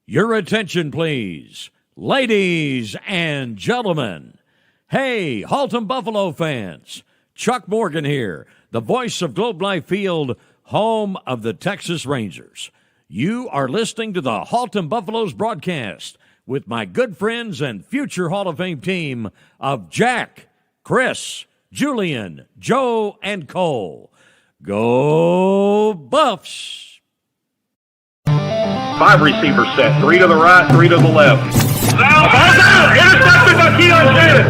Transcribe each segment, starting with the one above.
Your attention, please. Ladies and gentlemen. Hey, Haltom Buffalo fans. Chuck Morgan here, the voice of Globe Life Field, home of the Texas Rangers. You are listening to the Haltom Buffaloes broadcast with my good friends and future Hall of Fame team of Jack, Chris, Julian, Joe, and Cole. Go Buffs! 5 receiver set, 3 to the right, 3 to the left. Now, ball's out! Intercepted by Keon Shannon!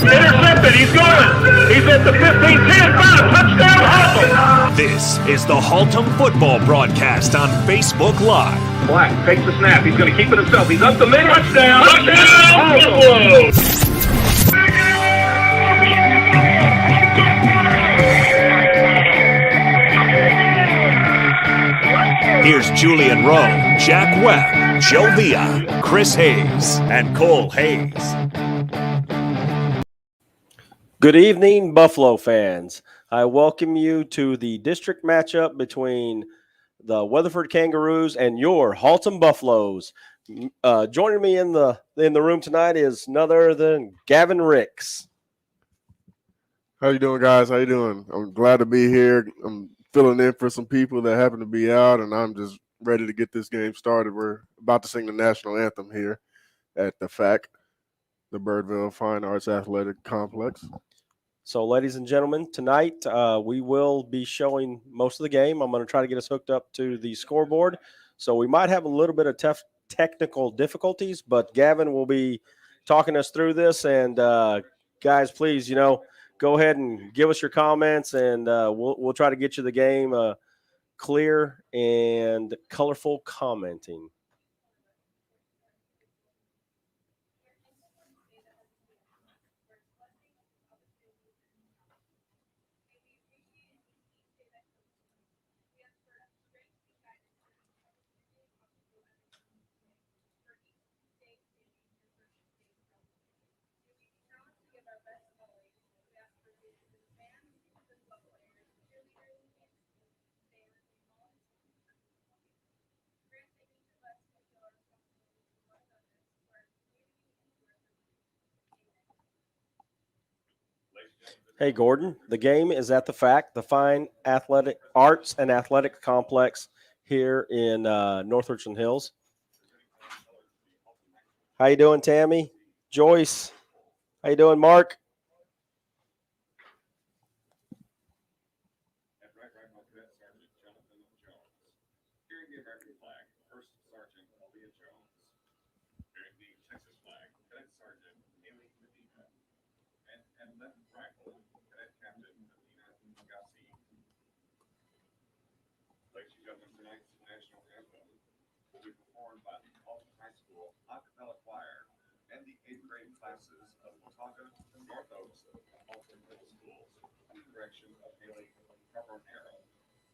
Intercepted, he's going! He's at the 15, 10, 5, touchdown, Haltom! This is the Haltom football broadcast on Facebook Live. Black takes the snap, he's going to keep it himself, he's up the middle, touchdown! Touchdown, Buffalo! Here's Julian Rowe, Jack Webb, Joe Villa, Chris Hayes, and Cole Hayes. Good evening, Buffalo fans. I welcome you to the district matchup between the Weatherford Kangaroos and your Haltom Buffaloes. Joining me in the room tonight is none other than Gavin Ricks. How you doing, guys? How you doing? I'm glad to be here. I'm filling in for some people that happen to be out, and I'm just ready to get this game started. We're about to sing the national anthem here at the FAC, the Birdville Fine Arts Athletic Complex. So, ladies and gentlemen, tonight we will be showing most of the game. I'm going to try to get us hooked up to the scoreboard. So we might have a little bit of technical difficulties, but Gavin will be talking us through this. And, guys, please, go ahead and give us your comments, and we'll try to get you the game clear and colorful commenting. Hey, Gordon, the game is at the FAC, the Fine Athletic Arts and Athletic Complex here in North Richland Hills. How you doing, Tammy? Joyce? How you doing, Mark?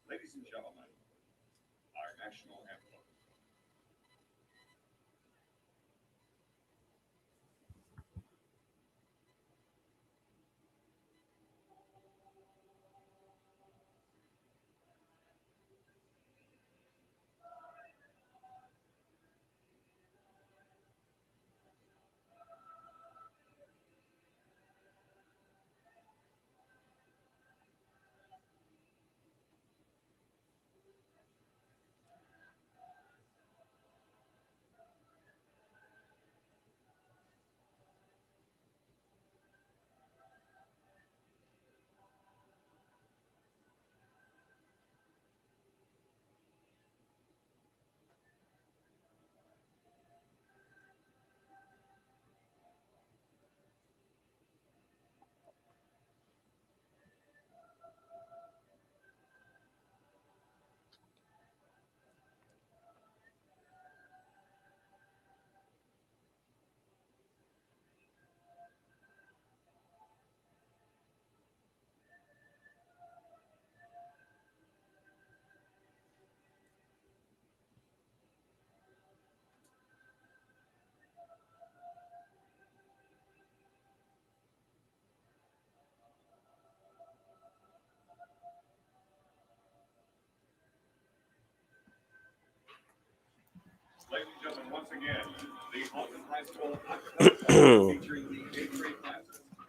Ladies and gentlemen, our national anthem.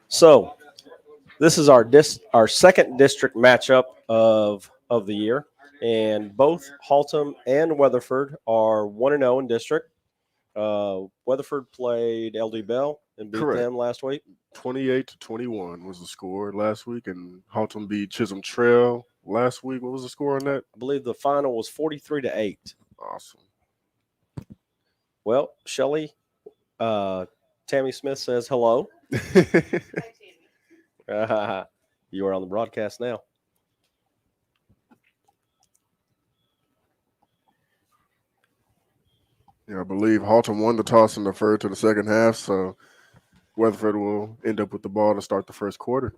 So this is our second district matchup of the year, and both Haltom and Weatherford are 1-0 in district. Weatherford played LD Bell and beat Correct. them last week. 28-21 was the score last week, and Haltom beat Chisholm Trail last week. What was the score on that? I believe the final was 43-8. Awesome. Well, Shelly, Tammy Smith says hello. You are on the broadcast now. Yeah, I believe Haltom won the toss and deferred to the second half, so Weatherford will end up with the ball to start the first quarter.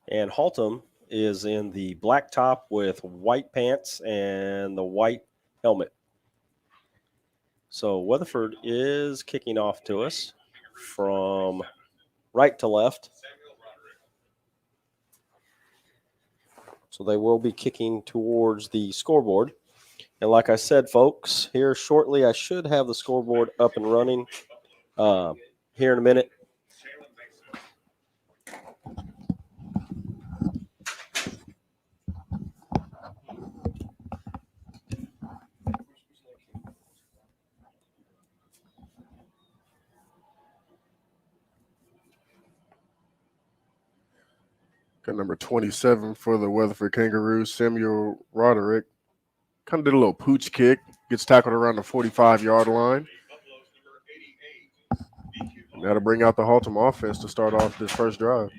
And Haltom is in the black top with white pants and the white helmet. So Weatherford is kicking off to us from right to left. So they will be kicking towards the scoreboard. And like I said, folks, here shortly I should have the scoreboard up and running here in a minute. Got number 27 for the Weatherford Kangaroos, Samuel Roderick. Kind of did a little pooch kick. Gets tackled around the 45-yard line. And that'll bring out the Haltom offense to start off this first drive.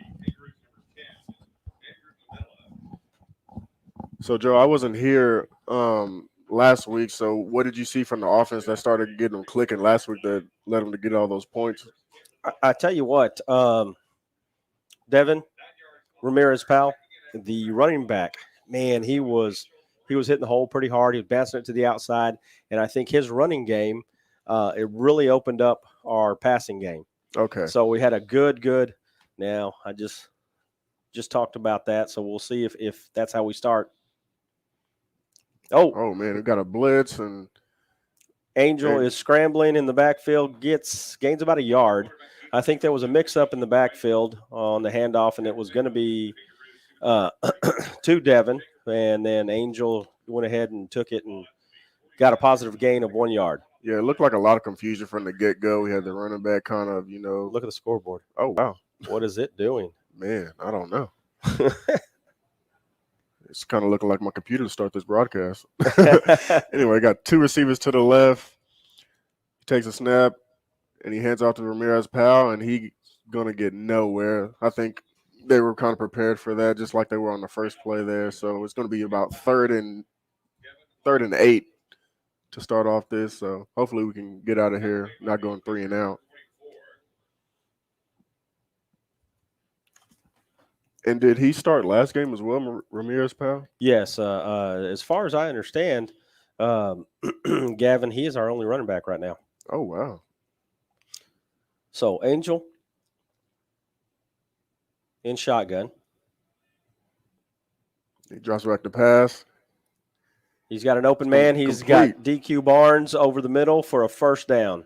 So, Joe, I wasn't here last week. So what did you see from the offense that started getting them clicking last week that led them to get all those points? I tell you what, Devin Ramirez-Powell, the running back, man, he was hitting the hole pretty hard. He was bouncing it to the outside, and I think his running game, it really opened up our passing game. Okay. So we had a good. Now I just talked about that, so we'll see if that's how we start. Oh man, we got a blitz and Angel is scrambling in the backfield, gains about a yard. I think there was a mix-up in the backfield on the handoff, and it was going to be to Devin, and then Angel went ahead and took it and got a positive gain of 1 yard. Yeah, it looked like a lot of confusion from the get-go. We had the running back kind of, Look at the scoreboard. Oh, wow. What is it doing? Man, I don't know. It's kind of looking like my computer to start this broadcast. Anyway, got two receivers to the left. He takes a snap, and he hands off to Ramirez-Powell, and he's going to get nowhere. I think they were kind of prepared for that, just like they were on the first play there. So it's going to be about third and 8 to start off this. So hopefully we can get out of here, not going 3 and out. And did he start last game as well, Ramirez-Powell? Yes. As far as I understand, Gavin, he is our only running back right now. Oh, wow. So Angel in shotgun. He drops back the pass. He's got an open man. He's got DQ Barnes over the middle for a first down.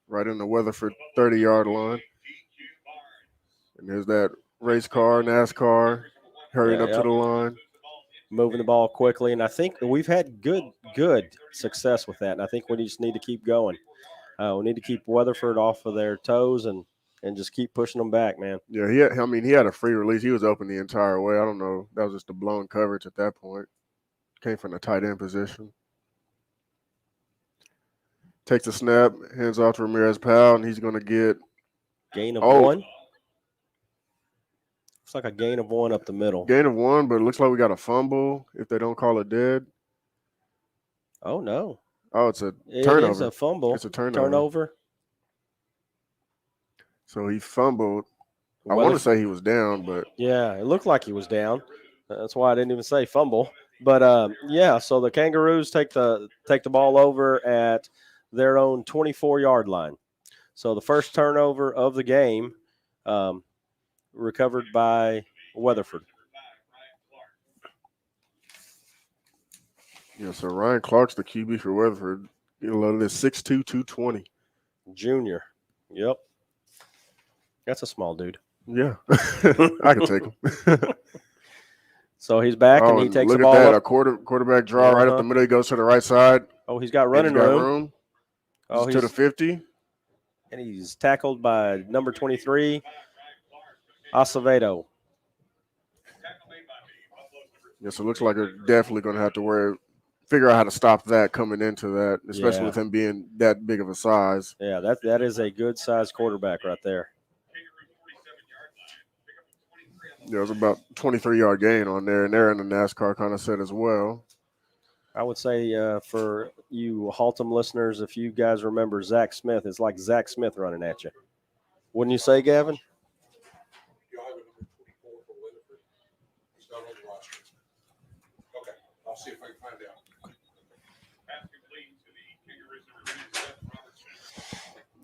Right in the Weatherford 30-yard line. And there's that race car, NASCAR, hurrying up to the line. Moving the ball quickly. And I think we've had good success with that. And I think we just need to keep going. We need to keep Weatherford off of their toes and just keep pushing them back, man. Yeah, he had a free release. He was open the entire way. I don't know. That was just a blown coverage at that point. Came from the tight end position. Takes a snap, hands off to Ramirez-Powell, and he's going to get gain of 1. Looks like a gain of 1 up the middle. Gain of 1, but it looks like we got a fumble if they don't call it dead. Oh, no. Oh, it's a turnover. It is a fumble. It's a turnover. So he fumbled. I want to say he was down, but. Yeah, it looked like he was down. That's why I didn't even say fumble. But, so the Kangaroos take the ball over at their own 24-yard line. So the first turnover of the game recovered by Weatherford. Yeah, so Ryan Clark's the QB for Weatherford. You know, this 6'2", 220. Junior. Yep. That's a small dude. Yeah, I can take him. So he's back, and he and takes look the at ball that, up. a quarterback draw right up the middle. He goes to the right side. Oh, he's got And running he's got room. Oh, to the 50. And he's tackled by number 23, Acevedo. Yes, it looks like they're definitely going to have to figure out how to stop that coming into that, especially with him being that big of a size. Yeah, that is a good size quarterback right there. Yeah, it was about 23-yard gain on there, and they're in the NASCAR kind of set as well. I would say for you Haltom listeners, if you guys remember Zach Smith, it's like Zach Smith running at you. Wouldn't you say, Gavin? Okay, I'll see if I can find out.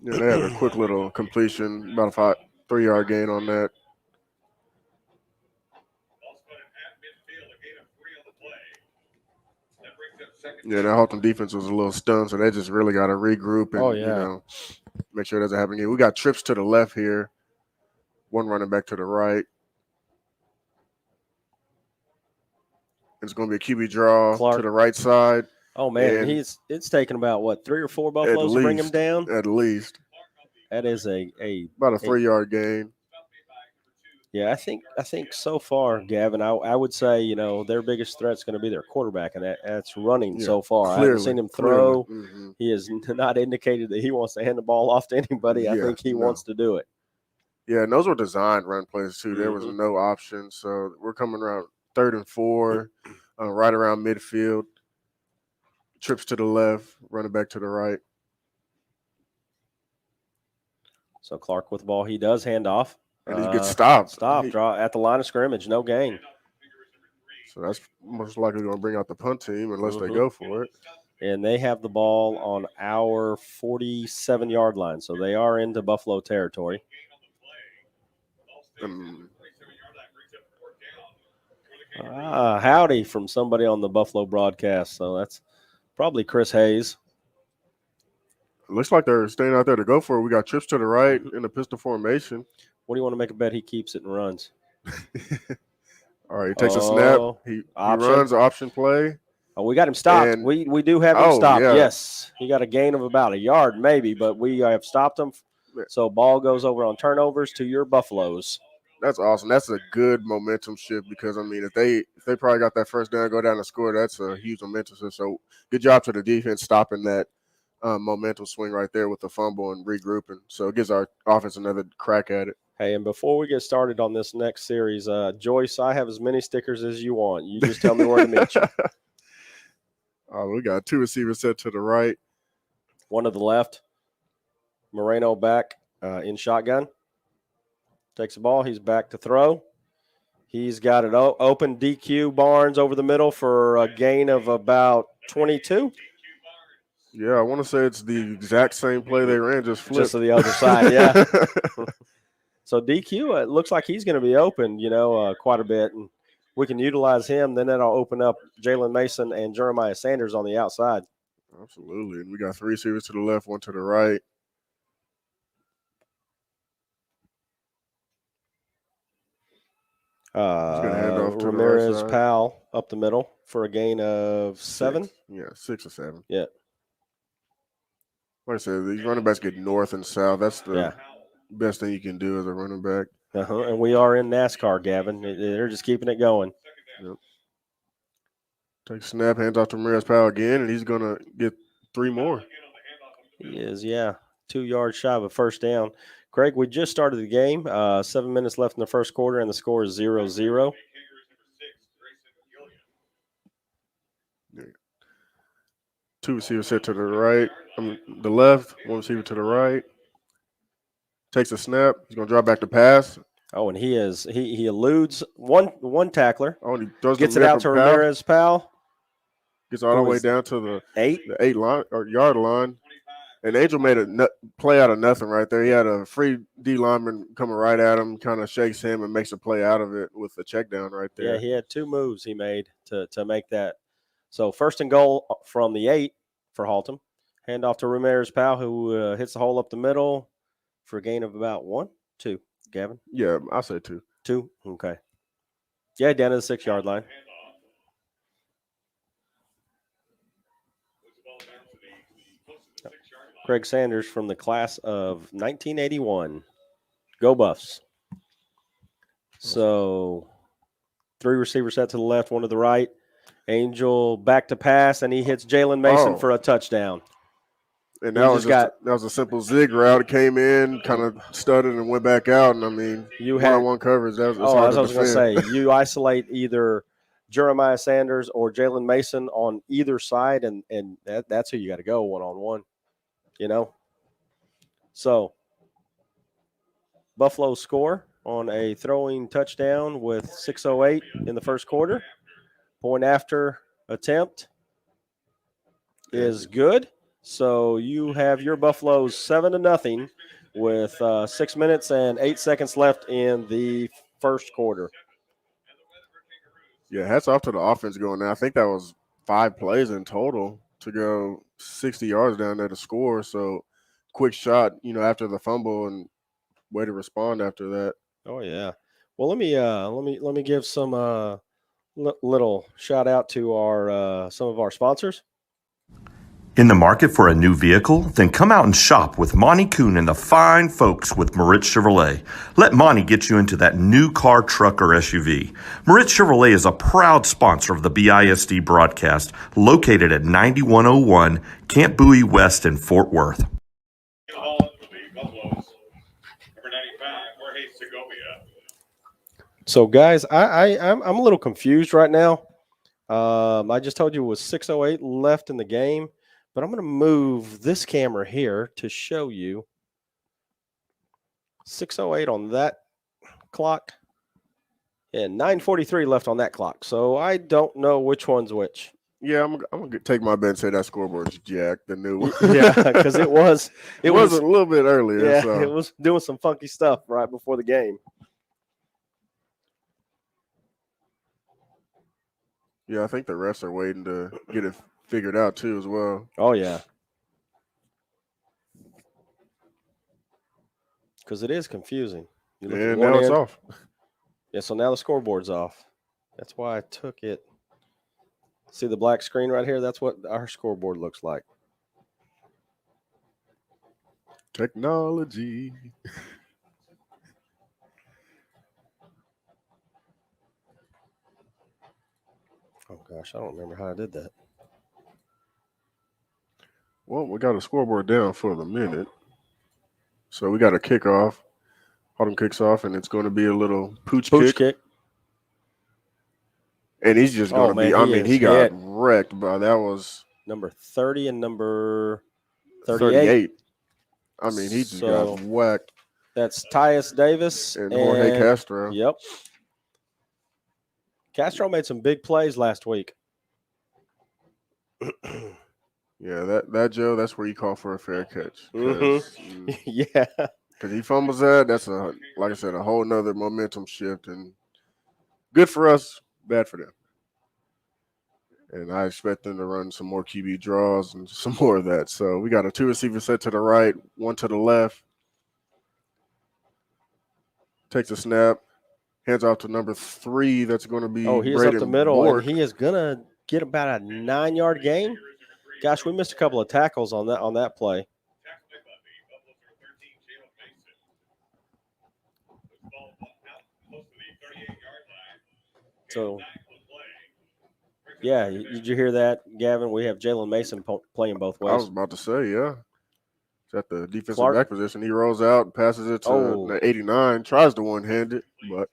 Yeah, they had a quick little completion, about a 3-yard gain on that. Yeah, that Haltom defense was a little stunned, so they just really got to regroup and make sure it doesn't happen again. We got trips to the left here, one running back to the right. It's going to be a QB draw to the right side. Oh man, and it's taken about 3 or 4 Buffaloes to bring him down. At least. That is about a 3-yard gain. Yeah, I think so far, Gavin, I would say, their biggest threat is going to be their quarterback, and that's running so far. I haven't seen him throw. Mm-hmm. He has not indicated that he wants to hand the ball off to anybody. I think he wants to do it. Yeah, and those were designed run plays too. There was no option. So we're coming around 3rd and 4, right around midfield. Trips to the left, running back to the right. So Clark with the ball. He does hand off. And he gets stopped. Draw at the line of scrimmage. No gain. So that's most likely going to bring out the punt team unless they go for it. And they have the ball on our 47-yard line. So they are into Buffalo territory. Howdy from somebody on the Buffalo broadcast. So that's probably Chris Hayes. It looks like they're staying out there to go for it. We got trips to the right in the pistol formation. What do you want to make a bet he keeps it and runs? All right, he takes a snap. He runs an option play. Oh, we got him stopped. And, we do have him stopped. Yeah. Yes. He got a gain of about 1 yard maybe, but we have stopped him. So ball goes over on turnovers to your Buffaloes. That's awesome. That's a good momentum shift because, I mean, if they probably got that first down, go down and score, that's a huge momentum shift. So good job to the defense stopping that momentum swing right there with the fumble and regrouping. So it gives our offense another crack at it. Hey, and before we get started on this next series, Joyce, I have as many stickers as you want. You just tell me where to meet you. We got 2 receivers set to the right. One to the left. Moreno back in shotgun. Takes the ball. He's back to throw. He's got it open. DQ Barnes over the middle for a gain of about 22. Yeah, I want to say it's the exact same play they ran, just flipped. Just to the other side, yeah. So DQ, it looks like he's going to be open, quite a bit. And we can utilize him. Then that'll open up Jalen Mason and Jeremiah Sanders on the outside. Absolutely. And we got 3 receivers to the left, 1 to the right. Ramirez Powell up the middle for a gain of 7. 6. Yeah, 6 or 7. Yeah. Like I said, these running backs get north and south. That's the best thing you can do as a running back. And we are in NASCAR, Gavin. They're just keeping it going. Yep. Take snap, hands off to Ramirez Powell again, and he's going to get 3 more. He is, 2 yards shy of a first down. Craig, we just started the game. 7 minutes left in the first quarter, and the score is 0-0. Two receivers set to the right, the left, 1 receiver to the right. Takes a snap. He's going to drop back to pass. Oh, and he eludes one tackler. Oh, and he throws gets it out to Ramirez Powell. Gets all the way down to the 8 line or yard line. And Angel made a play out of nothing right there. He had a free D lineman coming right at him, kind of shakes him and makes a play out of it with the check down right there. Yeah, he had 2 moves he made to make that. So 1st and goal from the 8 for Haltom. Hand off to Ramirez Powell, who hits the hole up the middle for a gain of about 1, 2. Gavin? Yeah, I say 2. 2? Okay. Yeah, down to the 6-yard line. Craig Sanders from the class of 1981. Go Buffs. So 3 receiver set to the left, 1 to the right. Angel back to pass, and he hits Jalen Mason for a touchdown. And that was a simple zig route. It came in, kind of stuttered, and went back out. And I mean, one-on-one coverage. That's hard to defend. I was going to say, you isolate either Jeremiah Sanders or Jalen Mason on either side, and that's who you got to go one-on-one. You know. So Buffalo score on a throwing touchdown with 6:08 in the first quarter. Point after attempt is good. So you have your Buffaloes 7-0 with 6 minutes and 8 seconds left in the first quarter. Yeah, hats off to the offense going there. I think that was 5 plays in total to go 60 yards down there to score. So quick shot, after the fumble, and way to respond after that. Oh yeah. Well, let me give some little shout out to our some of our sponsors. In the market for a new vehicle? Then come out and shop with Monty Kuhn and the fine folks with Moritz Chevrolet. Let Monty get you into that new car, truck, or SUV. Moritz Chevrolet is a proud sponsor of the BISD broadcast, located at 9101 Camp Bowie West in Fort Worth. So, guys, I'm a little confused right now. I just told you it was 6:08 left in the game, but I'm going to move this camera here to show you 6:08 on that clock and 9:43 left on that clock. So I don't know which one's which. Yeah, I'm gonna take my bet and say that scoreboard's jacked, the new one. Yeah, because it was a little bit earlier. Yeah, so. It was doing some funky stuff right before the game. Yeah, I think the refs are waiting to get it figured out too as well. Oh, yeah. Because it is confusing. And now it's off. Yeah, so now the scoreboard's off. That's why I took it. See the black screen right here? That's what our scoreboard looks like. Technology. Oh, gosh, I don't remember how I did that. Well, we got a scoreboard down for the minute. So we got a kickoff. Haltom kicks off, and it's going to be a little pooch kick. And he's just going to be – he got wrecked by – that was – number 30 and number 38. I mean, he just got whacked. That's Tyus Davis. And Jorge Castro. Yep. Castro made some big plays last week. Yeah, that Joe, that's where you call for a fair catch. Mm-hmm. Yeah. Because he fumbles that, that's like I said, a whole nother momentum shift. And good for us, bad for them. And I expect them to run some more QB draws and some more of that. So we got a 2 receiver set to the right, 1 to the left. Takes a snap. Hands off to number 3. That's going to be he's up the middle, and he is going to get about a 9-yard gain. Gosh, we missed a couple of tackles on that play. So, yeah, did you hear that, Gavin? We have Jalen Mason playing both ways. I was about to say, yeah. It's at the defensive back position. He rolls out and passes it to the 89, tries to one-hand it, but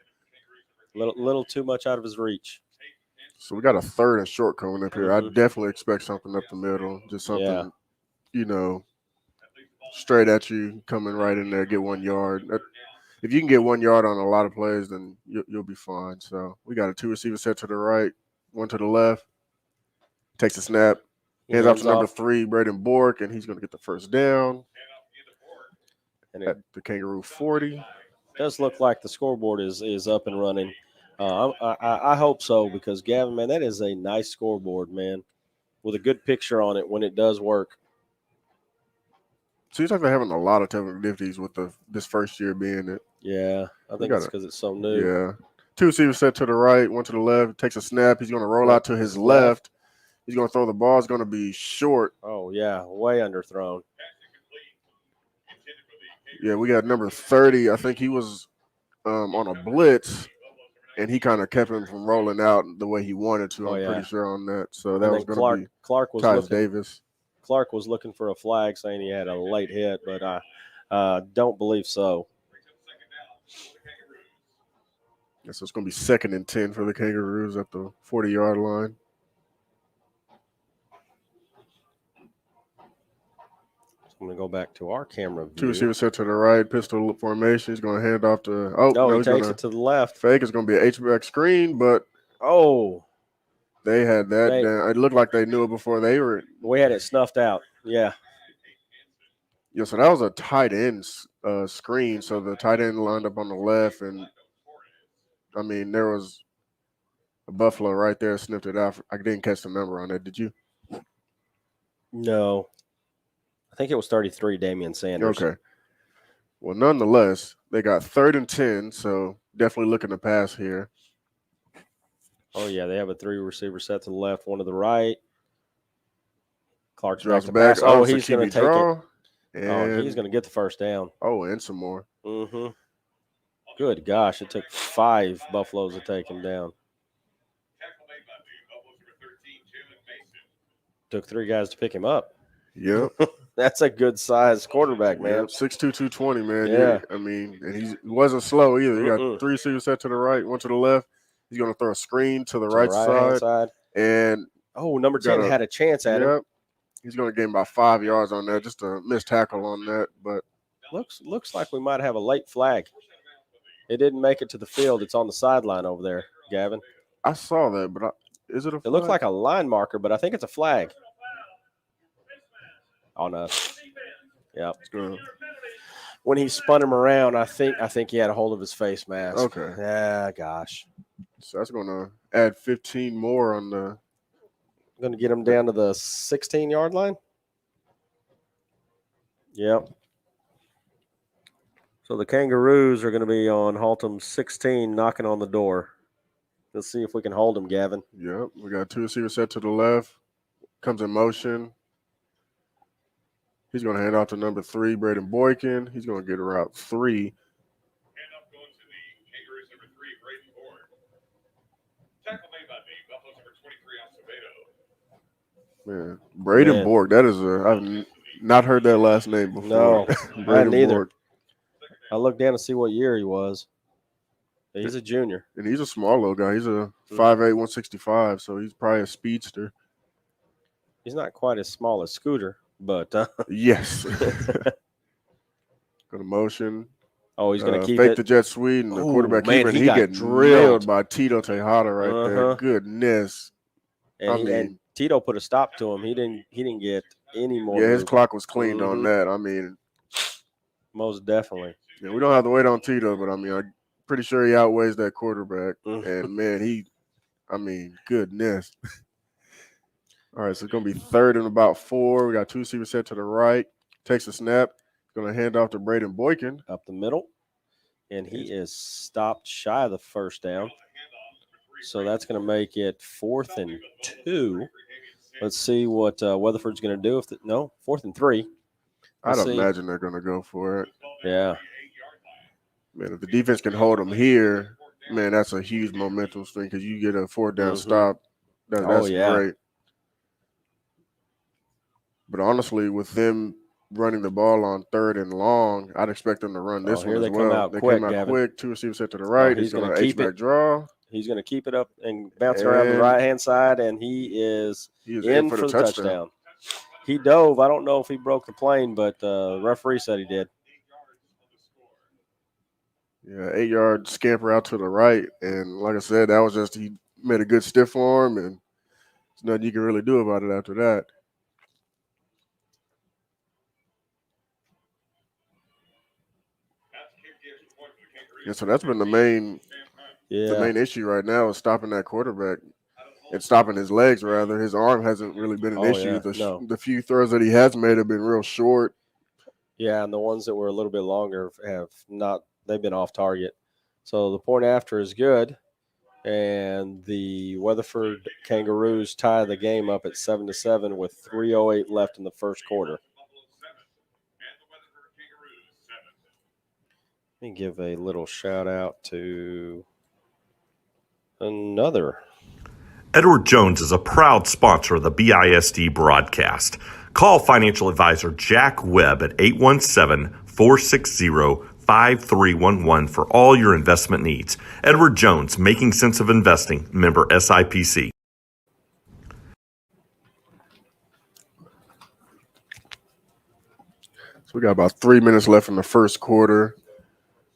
little too much out of his reach. So we got a 3rd and short coming up here. I definitely expect something up the middle, just something, straight at you, coming right in there, get 1 yard. If you can get 1 yard on a lot of plays, then you'll be fine. So we got a 2 receiver set to the right, 1 to the left. Takes a snap. Hands off to number 3, Braden Bork, and he's going to get the first down. And at the Kangaroo 40. It does look like the scoreboard is up and running. I hope so because, Gavin, man, that is a nice scoreboard, man. with a good picture on it when it does work. Seems like they're having a lot of technical difficulties with this first year being it. Yeah, I think it's because it's so new. Yeah. 2 receivers set to the right, 1 to the left. Takes a snap. He's going to roll out to his left. He's going to throw the ball. It's going to be short. Oh, yeah, way underthrown. Yeah, we got number 30. I think he was on a blitz, and he kind of kept him from rolling out the way he wanted to. I'm pretty sure on that. So that was going to be Tyus Davis. Clark was looking for a flag saying he had a late hit, but I don't believe so. Yeah, so it's going to be 2nd and 10 for the Kangaroos at the 40-yard line. I'm going to go back to our camera view. 2 receivers set to the right, pistol formation. He's going to hand off to he takes it to the left. Fake. It's going to be an H-back screen, but they had that. It looked like they knew it before they were. We had it snuffed out. Yeah. Yeah, so that was a tight end screen. So the tight end lined up on the left, and I mean there was a Buffalo right there, sniffed it out. I didn't catch the number on that. Did you? No. I think it was 33, Damian Sanders. Okay. Well, nonetheless, they got 3rd and 10, so definitely looking to pass here. Oh, yeah, they have a 3 receiver set to the left, 1 to the right. Clark's drops back. Oh, he's going to take it. And he's going to get the first down. Oh, and some more. Mm-hmm. Good gosh, it took 5 Buffaloes to take him down. Took 3 guys to pick him up. Yep. That's a good size quarterback, man. Yep, 6'2", 220, man. Yeah. I mean, and he wasn't slow either. He got 3 receivers set to the right, 1 to the left. He's going to throw a screen to the right side. And number 10 had a chance at him. He's going to gain about 5 yards on that. Just a missed tackle on that. But looks like we might have a late flag. It didn't make it to the field. It's on the sideline over there, Gavin. I saw that, but is it a flag? It looks like a line marker, but I think it's a flag. Oh, no. Yeah. When he spun him around, I think he had a hold of his face mask. Okay. Yeah, gosh. So that's going to add 15 more on the. Going to get him down to the 16-yard line. Yep. So the Kangaroos are going to be on Haltom 16, knocking on the door. Let's see if we can hold him, Gavin. Yep. We got 2 receivers set to the left. Comes in motion. He's going to hand off to number 3, Braden Boykin. He's going to get around 3. Hand off going to the Kangaroos number 3, Braden Boykin. Tackle made by the Buffaloes number 23, Acevedo. Man, Braden Borg. That is I've not heard that last name before. No, Braden neither. Borg. I looked down to see what year he was. He's a junior. And he's a small little guy. He's a 5'8", 165, so he's probably a speedster. He's not quite as small as Scooter, but yes. Going to motion. Oh, he's going to keep fake it. the jet sweep, and the quarterback keeper, and he got drilled by Tito Tejada right there. Goodness. And Tito put a stop to him. He didn't get any more. Yeah, his clock was cleaned on that. I mean, most definitely. Yeah, we don't have to wait on Tito, but I mean, I'm pretty sure he outweighs that quarterback. And man, goodness. All right, so it's going to be 3rd and about 4. We got 2 receivers set to the right. Takes a snap. Going to hand off to Braden Boykin. Up the middle. And he is stopped shy of the first down. So that's going to make it 4th and 2. Let's see what Weatherford's going to do. 4th and 3. I'd imagine they're going to go for it. Yeah. Man, if the defense can hold them here, man, that's a huge momentum swing because you get a 4th down stop. That's great. But honestly, with them running the ball on 3rd and long, I'd expect them to run this one as well. They came out quick. 2 receivers set to the right. He's going to H-back draw. He's going to keep it up and bounce around the right-hand side, and he is in for the touchdown. He dove. I don't know if he broke the plane, but the referee said he did. Yeah, 8-yard scamper out to the right. And like I said, that was just he made a good stiff arm, and there's nothing you can really do about it after that. Yeah, so that's been the main issue right now is stopping that quarterback. and stopping his legs, rather. His arm hasn't really been an issue. Yeah. The few throws that he has made have been real short. Yeah, and the ones that were a little bit longer they've been off target. So the point after is good, and the Weatherford Kangaroos tie the game up at 7-7 with 3:08 left in the first quarter. Let me give a little shout out to another. Edward Jones is a proud sponsor of the BISD broadcast. Call financial advisor Jack Webb at 817-460-5311 for all your investment needs. Edward Jones, Making Sense of Investing, member SIPC. So we got about 3 minutes left in the first quarter.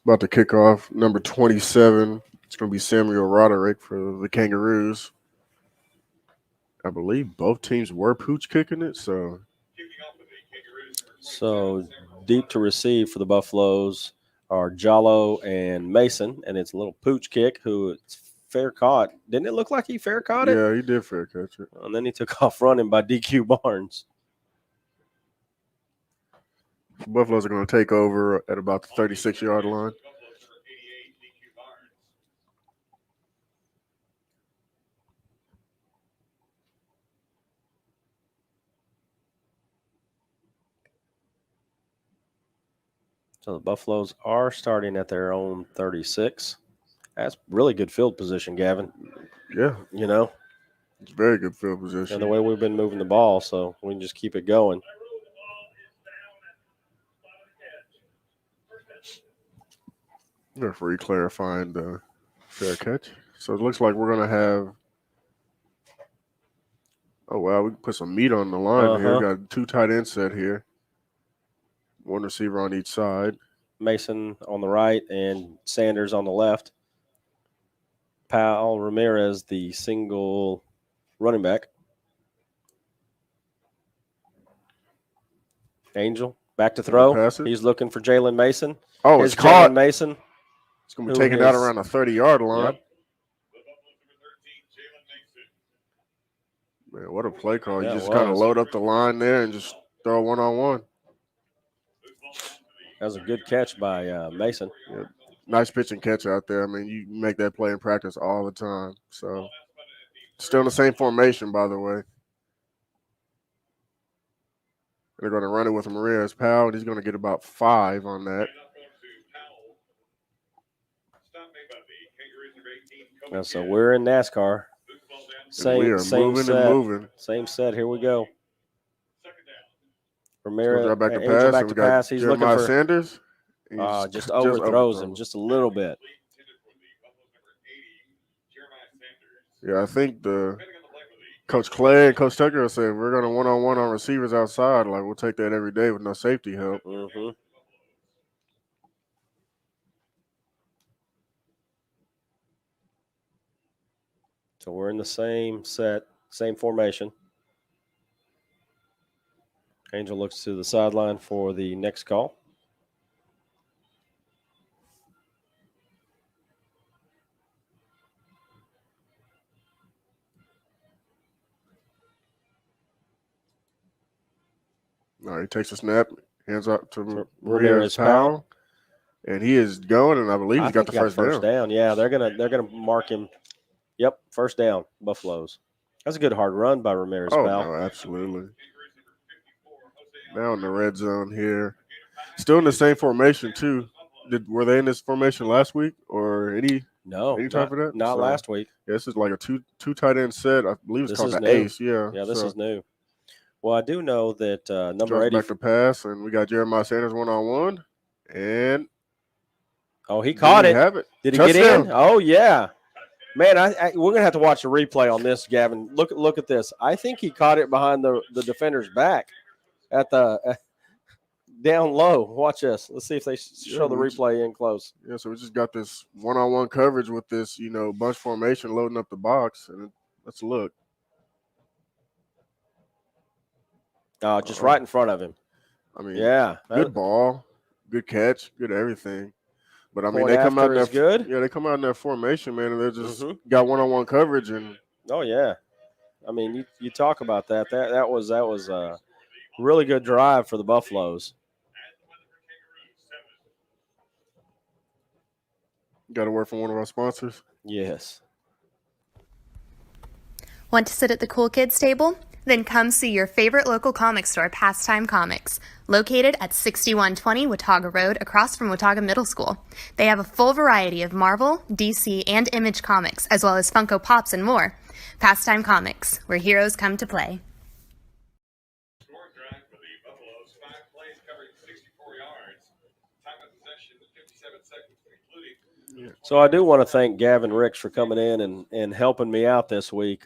About to kick off number 27. It's going to be Samuel Roderick for the Kangaroos. I believe both teams were pooch kicking it, so deep to receive for the Buffaloes are Jallo and Mason, and it's a little pooch kick who it's fair caught. Didn't it look like he fair caught it? Yeah, he did fair catch it. And then he took off running by DQ Barnes. The Buffaloes are going to take over at about the 36-yard line. So the Buffaloes are starting at their own 36. That's really good field position, Gavin. Yeah. It's very good field position. And the way we've been moving the ball, so we can just keep it going. Referee clarifying the fair catch. So it looks like we're going to have – oh, wow, we can put some meat on the line here. We got 2 tight ends set here. 1 receiver on each side. Mason on the right and Sanders on the left. Powell Ramirez, the single running back. Angel back to throw. He's looking for Jalen Mason. Oh, it's caught. Jalen Mason. It's going to be taken out around the 30-yard line. Yep. Man, what a play call. Yeah, you just kind of load up the line there and just throw one-on-one. That was a good catch by Mason. Yeah. Nice pitch and catch out there. I mean, you make that play in practice all the time. So, still in the same formation, by the way. They're going to run it with Ramirez Powell, and he's going to get about 5 on that. And so we're in NASCAR. Moving set. Same set. Here we go. Ramirez drop back to Angel pass. back to pass. He's looking for Sanders. Just overthrows him just a little bit. Yeah, I think Coach Clay and Coach Tucker said we're going to one-on-one on receivers outside. Like, we'll take that every day with no safety help. Mm-hmm. So we're in the same set, same formation. Angel looks to the sideline for the next call. All right, he takes a snap, hands up to Ramirez Powell, and he is going, and I believe he's got the first down. Yeah, they're gonna mark him. Yep, first down, Buffaloes. That's a good hard run by Ramirez Powell. Oh, no, absolutely. Now in the red zone here. Still in the same formation, too. Were they in this formation last week or any type of that? Not last week. Yeah, this is like a two tight end set. I believe it's called the new. Ace. Yeah. Yeah, this is new. Well, I do know that number 80. Back to pass, and we got Jeremiah Sanders one-on-one. And he caught it. Did he get in? Oh, yeah. Man, we're gonna have to watch a replay on this, Gavin. Look at this. I think he caught it behind the defender's back at the down low. Watch this. Let's see if they show the replay in close. Yeah, so we just got this one-on-one coverage with this, bunch formation loading up the box, and let's look. Just right in front of him. I mean, yeah, good ball, good catch, good everything. But I mean, they come out in their formation, man, and they just got one-on-one coverage, and oh yeah, I mean, you talk about that. That was a really good drive for the Buffaloes. Got to work for one of our sponsors. Yes. Want to sit at the cool kids table? Then come see your favorite local comic store, Pastime Comics, located at 6120 Watauga Road across from Watauga Middle School. They have a full variety of Marvel, DC, and Image comics, as well as Funko Pops and more. Pastime Comics, where heroes come to play. Scoring drive for the Buffaloes. 5 plays covering 64 yards. Time of possession 57 seconds including. So I do want to thank Gavin Ricks for coming in and helping me out this week.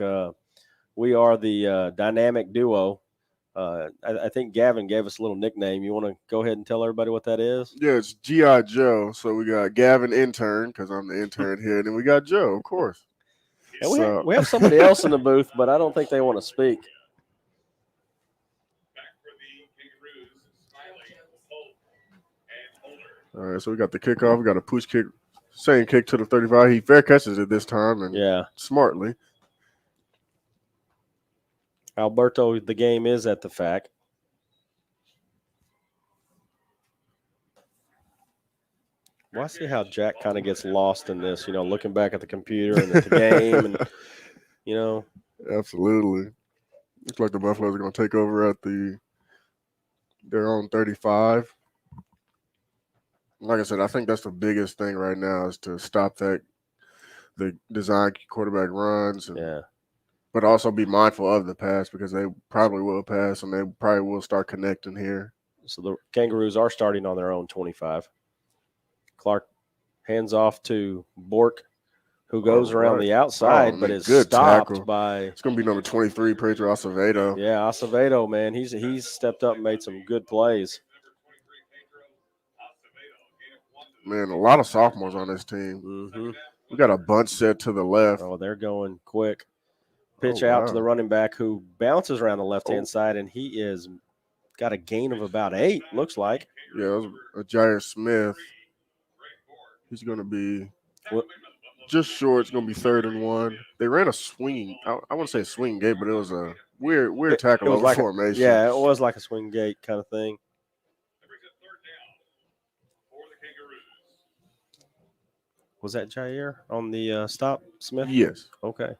We are the dynamic duo. I think Gavin gave us a little nickname. You want to go ahead and tell everybody what that is? Yeah, it's G.I. Joe. So we got Gavin intern, because I'm the intern here, and then we got Joe, of course. And we have somebody else in the booth, but I don't think they want to speak. Back for the Kangaroos. Smiley, Holt, and Holder. All right, so we got the kickoff. We got a push kick, same kick to the 35. He fair catches it this time, and smartly. Alberto, the game is at the FAC. Well, I see how Jack kind of gets lost in this, looking back at the computer and at the game and, Absolutely. Looks like the Buffaloes are going to take over at their own 35. Like I said, I think that's the biggest thing right now is to stop the design quarterback runs. But also be mindful of the pass, because they probably will pass and they probably will start connecting here. So the Kangaroos are starting on their own 25. Clark hands off to Bork, who goes around the outside, but is stopped by. It's going to be number 23, Pedro Acevedo. Yeah, Acevedo, man, he's stepped up and made some good plays. Man, a lot of sophomores on this team. Mm-hmm. We got a bunch set to the left. Oh, they're going quick. Pitch out to the running back, who bounces around the left-hand side, and he is got a gain of about 8, looks like. Yeah, it was a Jair Smith. He's going to be just short. It's going to be 3rd and 1. They ran a swinging. I wouldn't say a swing gate, but it was a weird tackle over like formation. It was like a swing gate kind of thing. Was that Jair on the stop, Smith? Yes. Okay.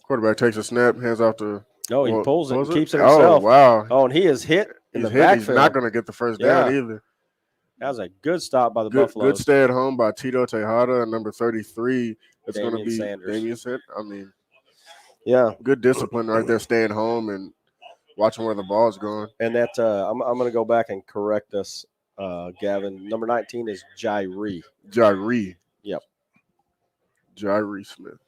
Quarterback takes a snap, hands off to. No, he pulls it and keeps it himself. Oh, wow. Oh, and he is hit in the backfield. He's not going to get the first down either. That was a good stop by the Buffaloes. Good stay at home by Tito Tejada, and number 33. It's going to be Sanders. Damian Sanders. I mean, good discipline right there, staying home and watching where the ball's going. And that I'm going to go back and correct us, Gavin. Number 19 is Jairi. Yep. Jairi Smith.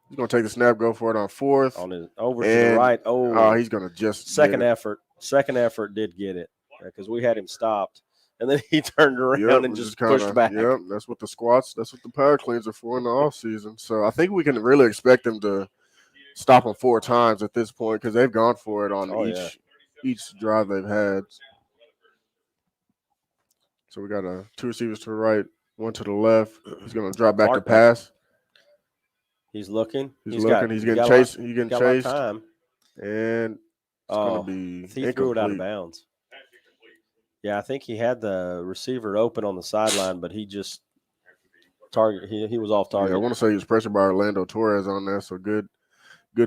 He's going to take the snap, go for it on 4th. Over to the right. Oh, he's going to just second effort. Second effort did get it, because we had him stopped. And then he turned around and just pushed back. Yep, that's what the squats, that's what the power cleans are for in the offseason. So I think we can really expect them to stop them 4 times at this point, because they've gone for it on each drive they've had. So we got 2 receivers to the right, 1 to the left. He's going to drop back to pass. He's looking. He's getting chased. He's getting chased. Time. And it's going to be he threw it out of bounds. Yeah, I think he had the receiver open on the sideline, but he just he was off target. Yeah, I want to say he was pressured by Orlando Torres on that, so good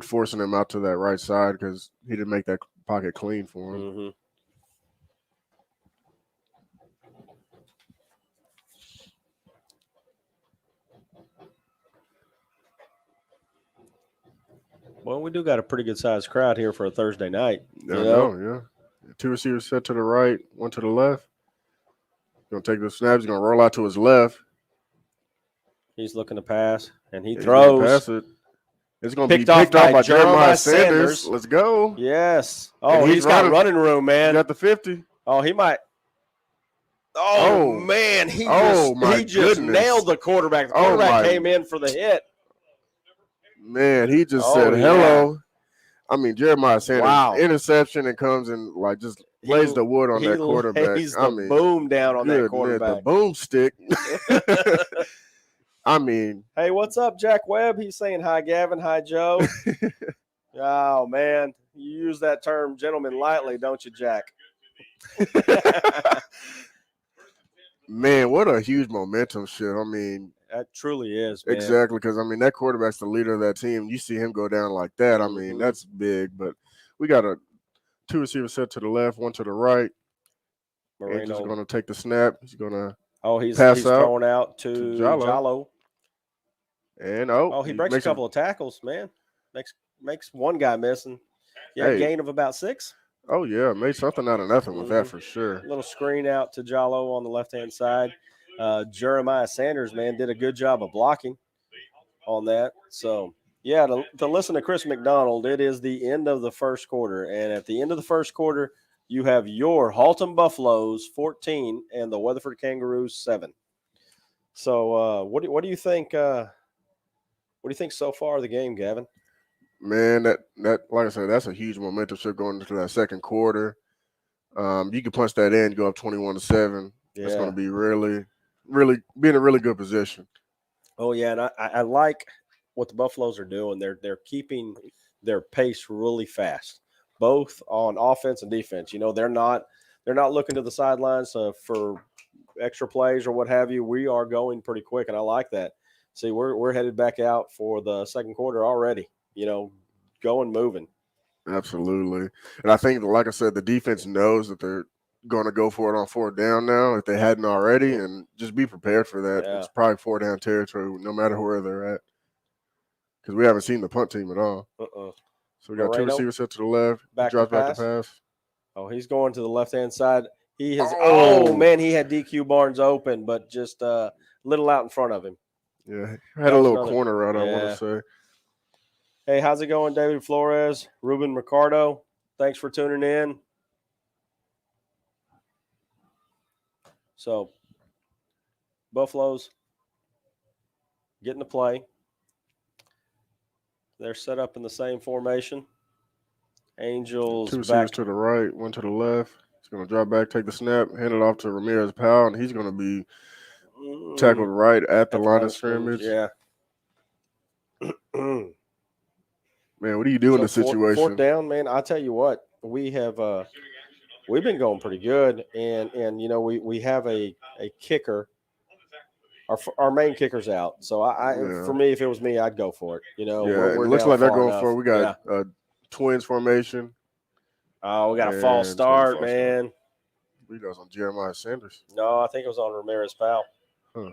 forcing him out to that right side, because he didn't make that pocket clean for him. Mm-hmm. Well, we do got a pretty good-sized crowd here for a Thursday night. Yeah. 2 receivers set to the right, 1 to the left. He's going to take the snap. He's going to roll out to his left. He's looking to pass, and he throws. Pass it. It's going to be picked off by Jeremiah Sanders. Let's go. Yes. Oh, he's got running room, man. He got the 50. Oh, he might. Oh, man. He just nailed the quarterback. The quarterback came in for the hit. Man, he just said hello. I mean, Jeremiah Sanders, interception, and comes and just lays the wood on that quarterback. He's the boom down on that quarterback. Man, the boomstick. I mean, hey, what's up, Jack Webb? He's saying hi, Gavin. Hi, Joe. Oh, man. You use that term gentleman lightly, don't you, Jack? man, what a huge momentum shift. I mean, That truly is, man. exactly, because, I mean, that quarterback's the leader of that team. You see him go down like that. I mean, that's big. But we got a 2 receivers set to the left, 1 to the right. Angel's going to take the snap. He's going to he's pass out throwing out to Jallo. And he breaks a couple of tackles, man. Makes one guy missing. Yeah, gain of about 6. Oh, yeah, made something out of nothing with that for sure. A little screen out to Jallo on the left-hand side. Jeremiah Sanders, man, did a good job of blocking on that. So, yeah, to listen to Chris McDonald, it is the end of the first quarter. And at the end of the first quarter, you have your Haltom Buffaloes 14 and the Weatherford Kangaroos 7. So, what do you think? What do you think so far of the game, Gavin? Man, that like I said, that's a huge momentum shift going into that second quarter. You can punch that in, go up 21-7. Yeah. It's going to be really be in a really good position. Oh yeah, and I like what the Buffaloes are doing. They're keeping their pace really fast, both on offense and defense. You know, they're not looking to the sidelines for extra plays or what have you. We are going pretty quick, and I like that. See, we're headed back out for the second quarter already. You know, going moving. Absolutely. And I think, like I said, the defense knows that they're going to go for it on 4th down now if they hadn't already, and just be prepared for that. Yeah. It's probably 4th down territory no matter where they're at, because we haven't seen the punt team at all. So we got 2 receivers set to the left. Drops back to pass. Oh, he's going to the left-hand side. He has. Oh, man, he had DQ Barnes open, but just a little out in front of him. Yeah, had a little corner route, I want to say. Hey, how's it going, David Flores, Ruben Ricardo? Thanks for tuning in. So, Buffaloes getting to play. They're set up in the same formation. Angels 2 receivers to the right, 1 to the left. He's going to drop back, take the snap, hand it off to Ramirez Powell, and he's going to be tackled right at the line of scrimmage. Yeah. Man, what do you do in this situation? 4th down, man. I tell you what, we have we've been going pretty good, and you know we have a kicker. Our main kicker's out, so for me, if it was me, I'd go for it. You know, it looks like they're going for it. We got twins formation. Oh, we got a false start, man. I believe that was on Jeremiah Sanders. No, I think it was on Ramirez Powell. Huh.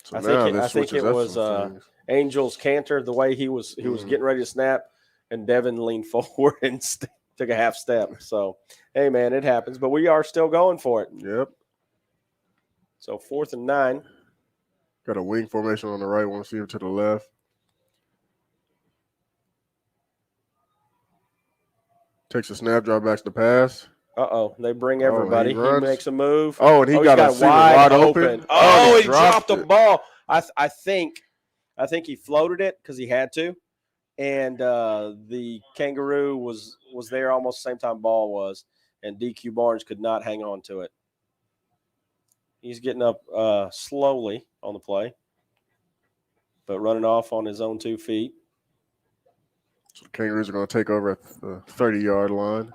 So I think it was Angels Cantor, the way he was getting ready to snap, and Devin leaned forward and took a half step. So, hey, man, it happens. But we are still going for it. Yep. So 4th and 9. Got a wing formation on the right, 1 receiver to the left. Takes a snap, drop backs the pass. They bring everybody. He makes a move. Oh, and he got a wide open. Oh, he dropped the ball. I think he floated it because he had to, and the Kangaroo was there almost the same time ball was, and DQ Barnes could not hang on to it. He's getting up slowly on the play, but running off on his own 2 feet. So the Kangaroos are going to take over at the 30-yard line.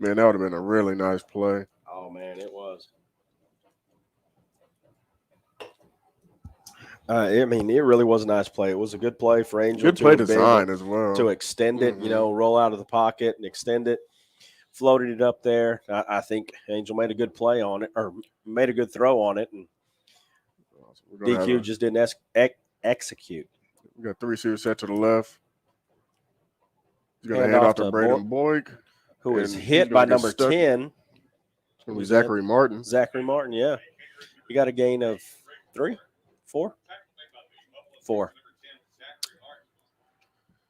Man, that would have been a really nice play. Oh, man, it was. I mean, it really was a nice play. It was a good play for Angel. Good play design as well. To extend it, you know, roll out of the pocket and extend it. Floated it up there. I think Angel made a good play on it, or made a good throw on it, and DQ just didn't execute. We got 3 receivers set to the left. He's going to hand off to Braden Boyd, who is hit by number 10. It's going to be Zachary Martin. Zachary Martin, yeah. He got a gain of 3, 4? 4.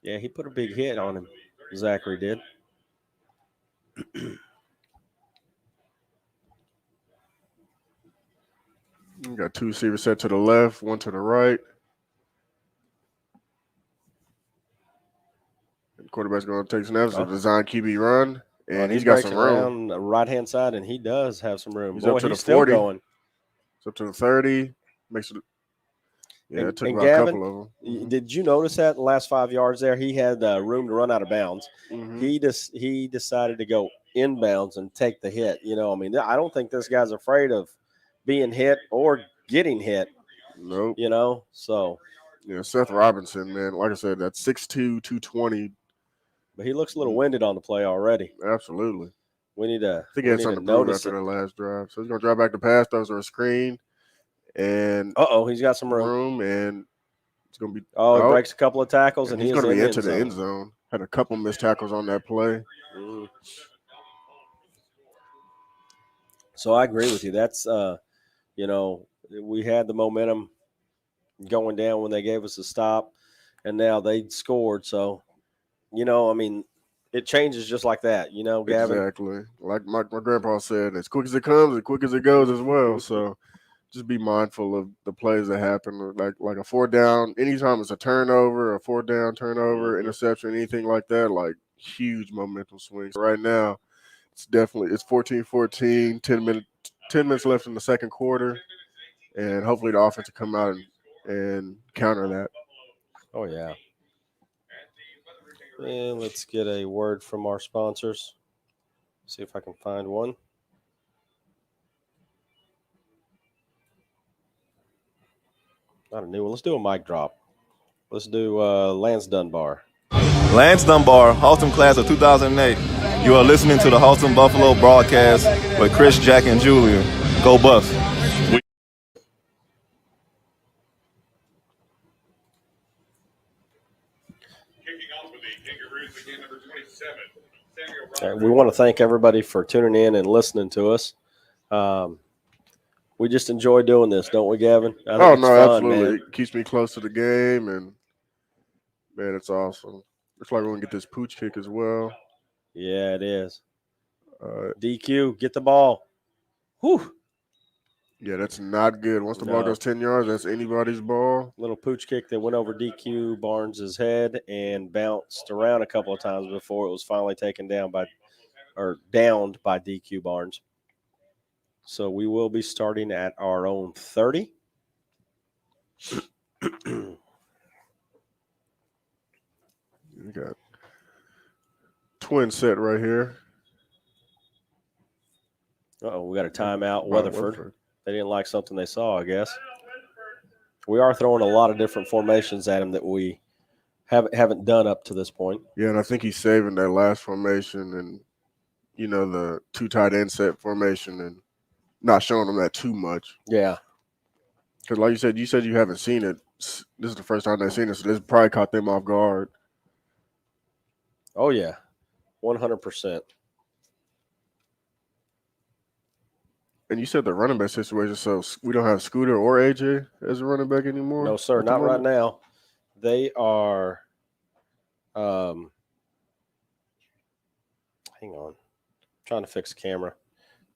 Yeah, he put a big hit on him. Zachary did. We got 2 receivers set to the left, 1 to the right. And the quarterback's going to take snaps. So design QB run. and he's got some room. Around the right-hand side, and he does have some room. He's Boy, up to he's the still 40. going. It's up to the 30. Makes it. Yeah, it took about Gavin, a couple of them. Did you notice that in the last 5 yards there? He had room to run out of bounds. Mm-hmm. He decided to go inbounds and take the hit. You know, I mean, I don't think this guy's afraid of being hit or getting hit. Nope. You know, so. Yeah, Seth Robinson, man, like I said, that's 6'2", 220. But he looks a little winded on the play already. Absolutely. We need to. I think he had something to prove after the last drive. So he's going to drive back to pass, throws on a screen. And he's got some room. And it's going to be. He breaks a couple of tackles, and he's going to be into the end zone. Had a couple missed tackles on that play. Mm. So I agree with you. That's, you know, we had the momentum going down when they gave us a stop, and now they scored. So, you know, I mean, it changes just like that, you know, Gavin. Exactly. Like my grandpa said, as quick as it comes, as quick as it goes as well. So just be mindful of the plays that happen. Like a 4th down, anytime it's a turnover, a 4th down turnover, interception, anything like that, like huge momentum swings. Right now, it's 14-14, 10 minutes left in the second quarter, and hopefully the offense will come out and counter that. Oh, yeah. And let's get a word from our sponsors. See if I can find one. Not a new one. Let's do a mic drop. Let's do Lance Dunbar. Lance Dunbar, Haltom class of 2008. You are listening to the Haltom Buffalo broadcast with Chris, Jack, and Julia. Go Buffs. We want to thank everybody for tuning in and listening to us. We just enjoy doing this, don't we, Gavin? I think it's fun, absolutely. Man. It keeps me close to the game, and, man, it's awesome. Looks like we're going to get this pooch kick as well. Yeah, it is. DQ, get the ball. Whew. Yeah, that's not good. Once the ball goes 10 yards, that's anybody's ball. Little pooch kick that went over DQ Barnes' head and bounced around a couple of times before it was finally taken down downed by DQ Barnes. So we will be starting at our own 30. We got twin set right here. We got a timeout, Weatherford. They didn't like something they saw, I guess. We are throwing a lot of different formations at him that we haven't done up to this point. Yeah, and I think he's saving that last formation and, you know, the 2 tight end set formation and not showing them that too much. Yeah. Because like you said you haven't seen it. This is the first time they've seen it, so this probably caught them off guard. Oh, yeah. 100%. And you said the running back situation, so we don't have Scooter or AJ as a running back anymore? No, sir, not right now. They are hang on. I'm trying to fix the camera.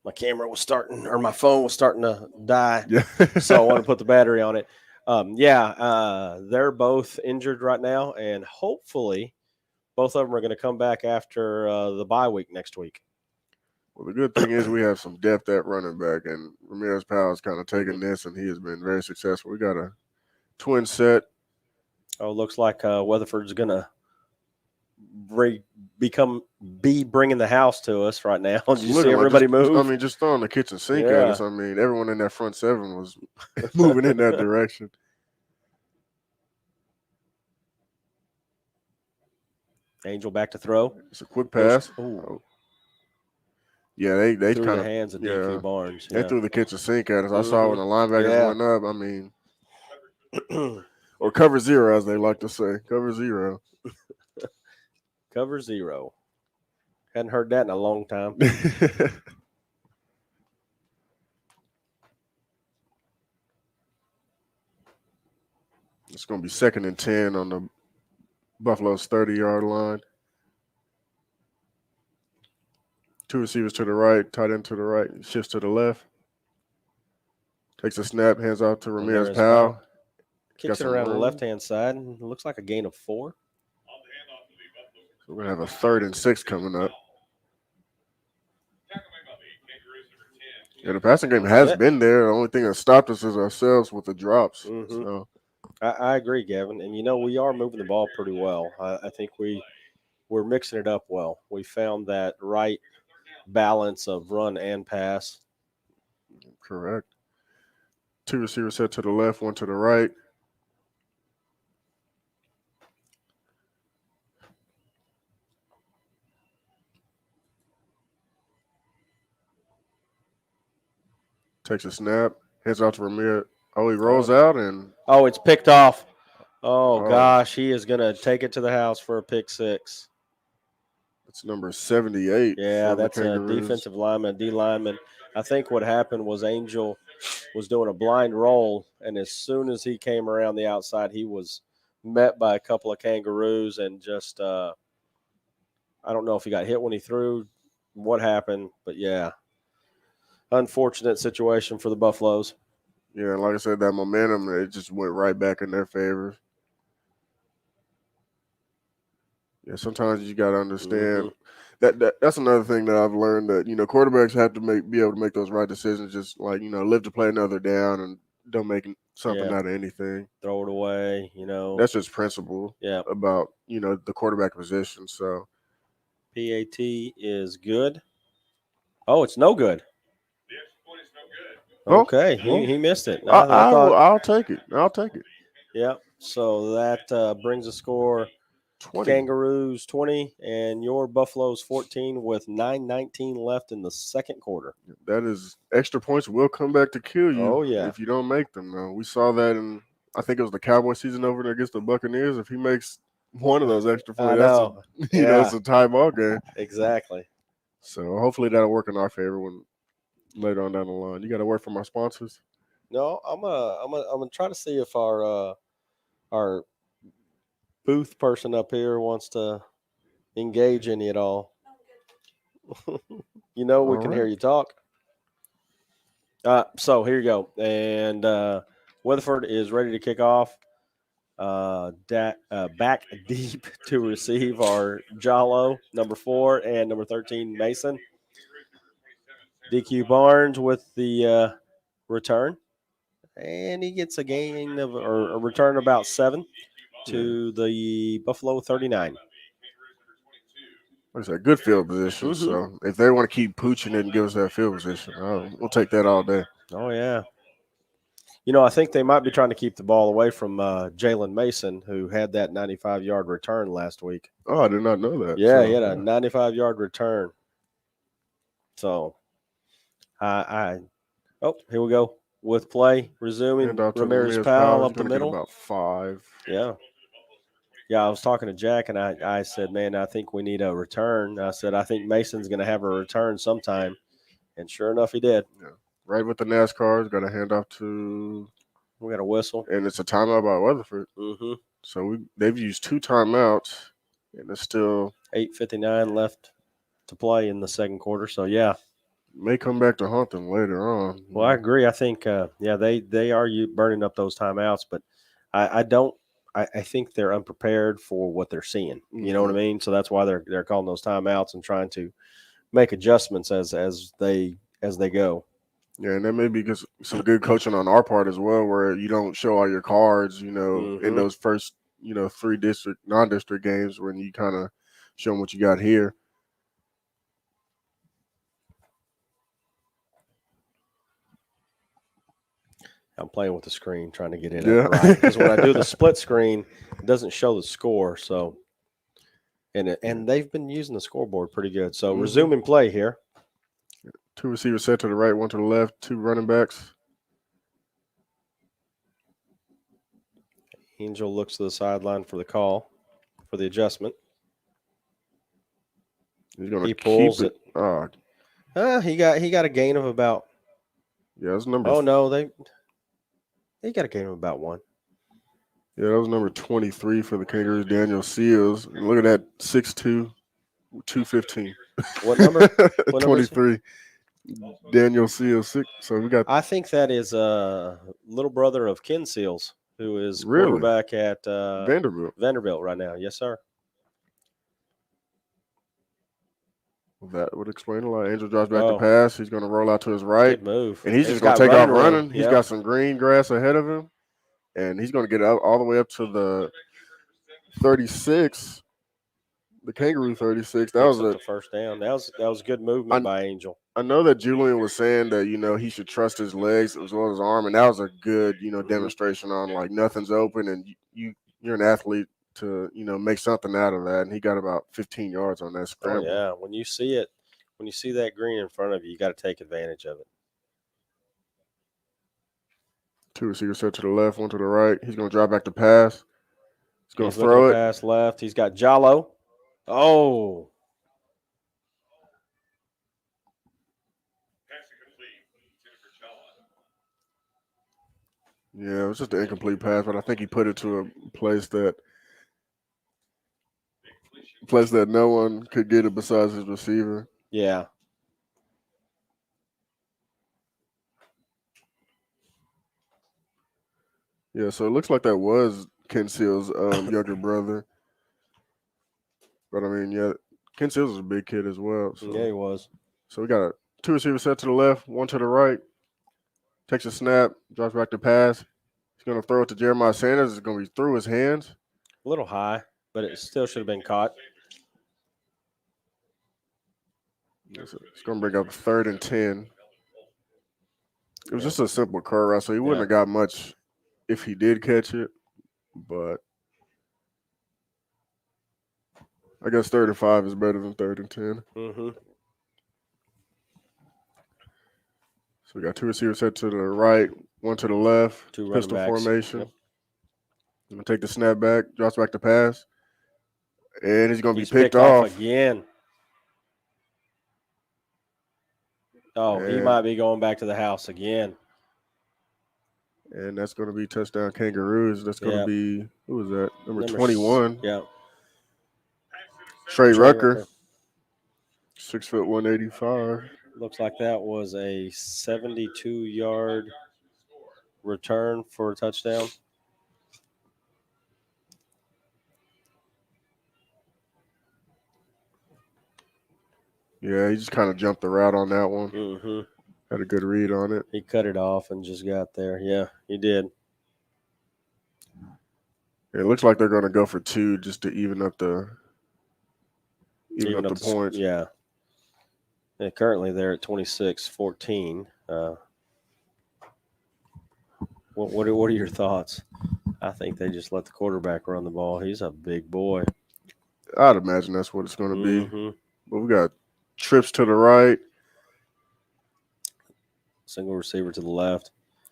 My phone was starting to die. Yeah. So I want to put the battery on it. They're both injured right now, and hopefully both of them are going to come back after the bye week next week. Well, the good thing is we have some depth at running back, and Ramirez Powell's kind of taken this, and he has been very successful. We got a twin set. Oh, looks like Weatherford's going to be bringing the house to us right now. Did you see everybody move? I mean, just throwing the kitchen sink at us. I mean, everyone in that front 7 was moving in that direction. Angel back to throw. It's a quick pass. Oh. Yeah, they threw kind the hands of DQ Barnes. They threw the kitchen sink at us. I saw when the linebackers went up. I mean, or cover 0, as they like to say. Cover 0. Cover 0. Hadn't heard that in a long time. It's going to be 2nd and 10 on the Buffalo's 30-yard line. 2 receivers to the right, tight end to the right, shifts to the left. Takes a snap, hands off to Ramirez Powell. Kicks it around the left-hand side, and it looks like a gain of 4. So we're going to have a 3rd and 6 coming up. Yeah, the passing game has been there. The only thing that stopped us is ourselves with the drops. Mm-hmm. So I agree, Gavin. And, we are moving the ball pretty well. I think we're mixing it up well. We found that right balance of run and pass. correct. 2 receivers set to the left, 1 to the right. Takes a snap, heads out to Ramir. Oh, he rolls out and it's picked off. Oh, gosh, he is going to take it to the house for a pick 6. it's number 78. Yeah, for the that's a Kangaroos. defensive lineman, D lineman. I think what happened was Angel was doing a blind roll, and as soon as he came around the outside, he was met by a couple of Kangaroos and just I don't know if he got hit when he threw, what happened, but yeah, unfortunate situation for the Buffaloes. Yeah, like I said, that momentum, it just went right back in their favor. Yeah, sometimes you got to understand that's another thing that I've learned, that quarterbacks have to be able to make those right decisions. Just like live to play another down and don't make something out of anything. Throw it away, That's just principle. Yeah. About the quarterback position. So PAT is good. Oh, it's no good. Okay, he missed it. I'll take it. I'll take it. Yeah. So that brings the score 20. Kangaroos 20 and your Buffaloes 14 with 9:19 left in the second quarter. That is, extra points will come back to kill you. Oh, yeah. If you don't make them. Though. We saw that in, I think it was the Cowboy season over there against the Buccaneers. If he makes one of those extra points, that's a tie ball game. Exactly. So hopefully that'll work in our favor when later on down the line. You got to work from our sponsors. No, I'm gonna try to see if our booth person up here wants to engage any at all. We can hear you talk. So here you go, and Weatherford is ready to kick off. Back deep to receive our Jalo, number 4, and number 13, Mason. DQ Barnes with the return, and he gets a gain of or a return about 7 to the Buffalo 39. Like I said, good field position. So if they want to keep pooching it and give us that field position, we'll take that all day. Oh, yeah. I think they might be trying to keep the ball away from Jalen Mason, who had that 95-yard return last week. Oh, I did not know that. Yeah, he had a 95-yard return. So, here we go with play resuming. Ramirez Powell up the middle. About 5. Yeah. Yeah, I was talking to Jack, and I said, man, I think we need a return. I said, I think Mason's going to have a return sometime. And sure enough, he did. Yeah. Right with the NASCARs, got a handoff to. We got a whistle. And it's a timeout by Weatherford. Mm-hmm. So they've used 2 timeouts, and it's still 8:59 left to play in the second quarter. So, yeah. May come back to haunt them later on. Well, I agree. I think, they are burning up those timeouts, but I think they're unprepared for what they're seeing. You know what I mean? So that's why they're calling those timeouts and trying to make adjustments as they go. Yeah, and that may be because some good coaching on our part as well, where you don't show all your cards, in those first, 3 non-district games when you kind of show them what you got here. I'm playing with the screen, trying to get it right. Because when I do the split screen, it doesn't show the score. So, and they've been using the scoreboard pretty good. So, resuming play here. 2 receivers set to the right, 1 to the left, 2 running backs. Angel looks to the sideline for the call, for the adjustment. He pulls it. He got a gain of about. Yeah, that's number. Oh no, they got a gain of about 1. Yeah, that was number 23 for the Kangaroos, Daniel Seals. Look at that, 6'2", 215. What number? 23. Daniel Seals, 6. So we got. I think that is a little brother of Ken Seals, who is quarterback at Vanderbilt right now. Yes, sir. That would explain a lot. Angel drops back to pass. He's going to roll out to his right. Good move. And he's just going to take off running. He's got some green grass ahead of him. And he's going to get all the way up to the 36. The Kangaroo 36. That was the first down. That was good movement by Angel. I know that Julian was saying that, he should trust his legs as well as his arm, and that was a good, demonstration on like nothing's open and you're an athlete to, make something out of that. And he got about 15 yards on that scramble. Oh, yeah. When you see that green in front of you, you got to take advantage of it. 2 receivers set to the left, 1 to the right. He's going to drop back to pass. He's going to throw it. Pass left. He's got Jallo. Oh. Yeah, it was just an incomplete pass, but I think he put it to a place that no one could get it besides his receiver. Yeah. Yeah, so it looks like that was Ken Seals' younger brother. But, I mean, yeah, Ken Seals was a big kid as well. So. Yeah, he was. So we got 2 receivers set to the left, 1 to the right. Takes a snap, drops back to pass. He's going to throw it to Jeremiah Sanders. It's going to be through his hands. A little high, but it still should have been caught. It's going to bring up 3rd and 10. It was just a simple curl route, so he wouldn't have got much if he did catch it. But I guess 3rd and 5 is better than 3rd and 10. Mm-hmm. So we got 2 receivers set to the right, 1 to the left. 2 pistol running backs. formation. Yep. Going to take the snap back, drops back to pass. And he's going to be picked off again. Oh, he might be going back to the house again. And that's going to be touchdown Kangaroos. That's going to be, who is that? Number 21. Yeah. Trey Rucker. 6 foot 185. Looks like that was a 72-yard return for a touchdown. Yeah, he just kind of jumped the route on that one. Mm-hmm. Had a good read on it. He cut it off and just got there. Yeah, he did. It looks like they're going to go for 2 just to even up the points. Yeah. And currently they're at 26-14. What are your thoughts? I think they just let the quarterback run the ball. He's a big boy. I'd imagine that's what it's going to be. Mm-hmm. But we got trips to the right. Single receiver to the left.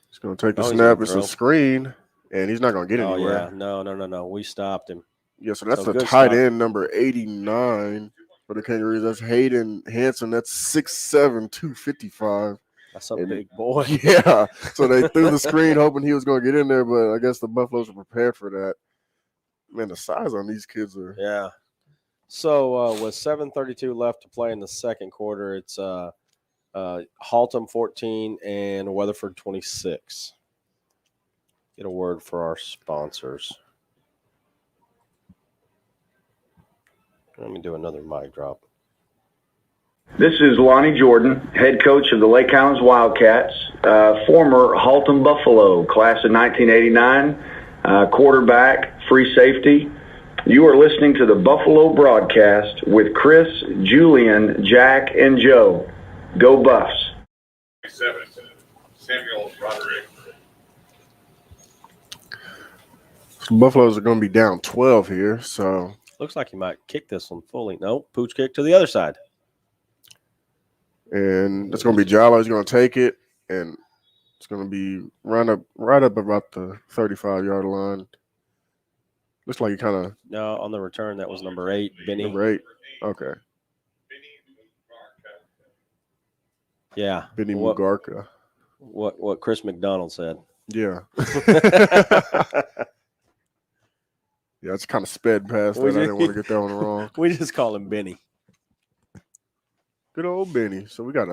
He's going to take the snap. It's a screen, and he's not going to get anywhere. Oh, yeah. No. We stopped him. Yeah, so that's the tight end, number 89 for the Kangaroos. That's Hayden Hanson. That's 6'7", 255. That's a big boy. Yeah. So they threw the screen hoping he was going to get in there, but I guess the Buffaloes were prepared for that. Man, the size on these kids are. Yeah. So with 7:32 left to play in the second quarter, it's Haltom 14 and Weatherford 26. Get a word for our sponsors. Let me do another mic drop. This is Lonnie Jordan, head coach of the Lake Highlands Wildcats, former Haltom Buffalo, class of 1989, quarterback, free safety. You are listening to the Buffalo broadcast with Chris, Julian, Jack, and Joe. Go Buffs. Samuel Roderick. So Buffaloes are going to be down 12 here, so. Looks like he might kick this one fully. No, pooch kick to the other side. And it's going to be Jallo. He's going to take it, and it's going to be right up about the 35-yard line. Looks like he kind of. No, on the return, that was number 8, Benny. Number 8, okay. Yeah. Benny Mugarka. What Chris McDonald said. Yeah. Yeah, it's kind of sped past that. I didn't want to get that one wrong. We just call him Benny. Good old Benny. So we got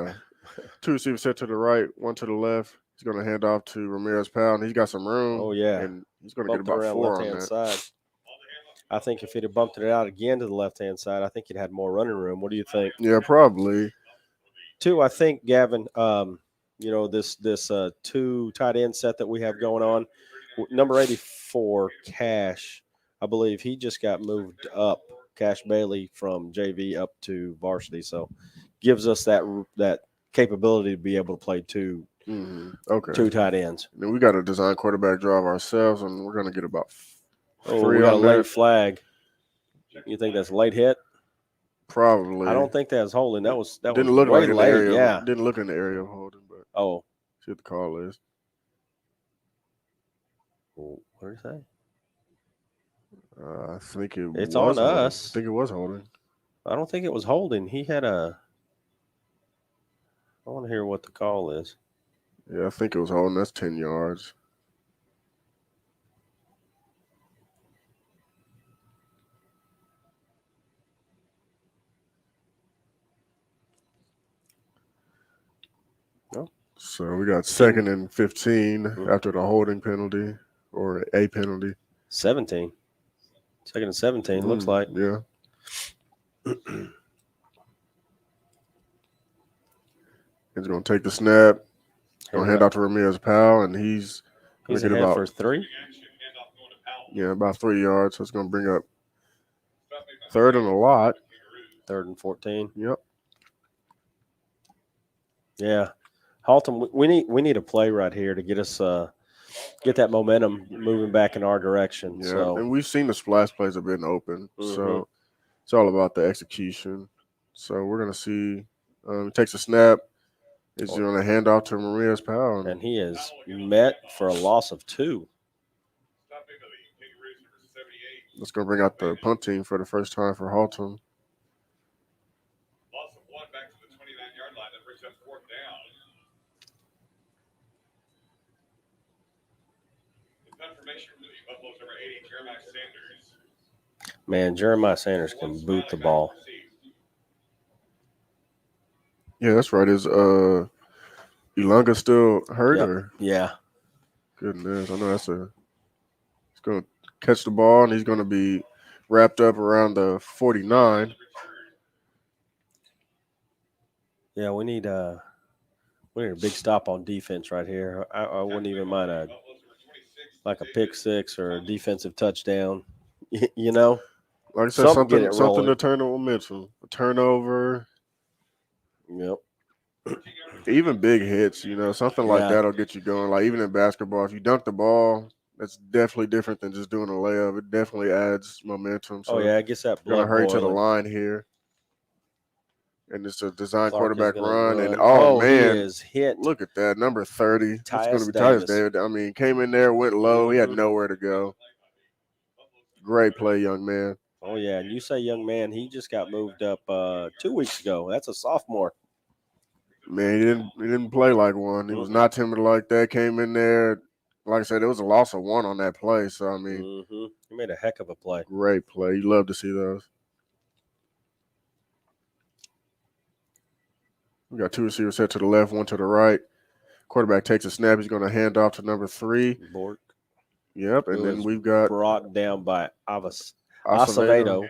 2 receivers set to the right, 1 to the left. He's going to hand off to Ramirez Powell, and he's got some room. Oh, yeah. And he's going to get about 4 on that. Side. I think if he'd have bumped it out again to the left-hand side, I think he'd had more running room. What do you think? Yeah, probably. Two, I think, Gavin, this two tight end set that we have going on, number 84, Cash, I believe he just got moved up, Cash Bailey, from JV up to varsity. So gives us that capability to be able to play two tight ends. And then we got to design quarterback drive ourselves, and we're going to get about three we got on a late that. flag. You think that's a late hit? Probably. I don't think that was holding. That didn't was look way like in late. the area. Yeah. Didn't look in the area of holding, but see what the call is. What did he say? I think it's was on holding. us. I think it was holding. I don't think it was holding. He had a. I want to hear what the call is. Yeah, I think it was holding. That's 10 yards. No. So we got 2nd and 15 after the holding penalty or a penalty. 17. 2nd and 17, looks like. Yeah. He's going to take the snap. Going to hand off to Ramirez Powell, and he's going to get about for 3. Yeah, about 3 yards. So it's going to bring up 3rd and a lot. 3rd and 14. Yep. Yeah. Haltom, we need a play right here to get us get that momentum moving back in our direction. Yeah, so. And we've seen the splash plays have been open. So it's all about the execution. So we're going to see he takes a snap. He's going to hand off to Maria's Powell. And he is met for a loss of 2. Let's go bring out the punt team for the first time for Haltom. Loss of 1 back to the 29-yard line. That brings up 4th down. The confirmation for the Buffaloes number 80, Jeremiah Sanders. Man, Jeremiah Sanders can boot the ball. Yeah, that's right. Is Ilunga still hurt? Or? Yeah. Goodness, I know he's going to catch the ball, and he's going to be wrapped up around the 49. Yeah, we need a big stop on defense right here. I wouldn't even mind a pick 6 or a defensive touchdown. You know, like I said, something to turn the momentum. A turnover. Yep. Even big hits, something like that'll get you going. Like even in basketball, if you dunk the ball, that's definitely different than just doing a layup. It definitely adds momentum. So it gets that blood gonna hurry boiling. to the line here. And it's a design Clark quarterback run. And man, he is hit. Look at that, number 30. It's going to be Davis. Tyus David. I mean, came in there, went low. He had nowhere to go. Great play, young man. Oh yeah, and you say young man, he just got moved up 2 weeks ago. That's a sophomore. Man, he didn't play like one. He was not timid like that. Came in there. Like I said, it was a loss of 1 on that play. So, I mean, he made a heck of a play. Great play. You love to see those. We got 2 receivers set to the left, 1 to the right. Quarterback takes a snap. He's going to hand off to number 3. Bork. Yep, and then we've got brought down by Acevedo.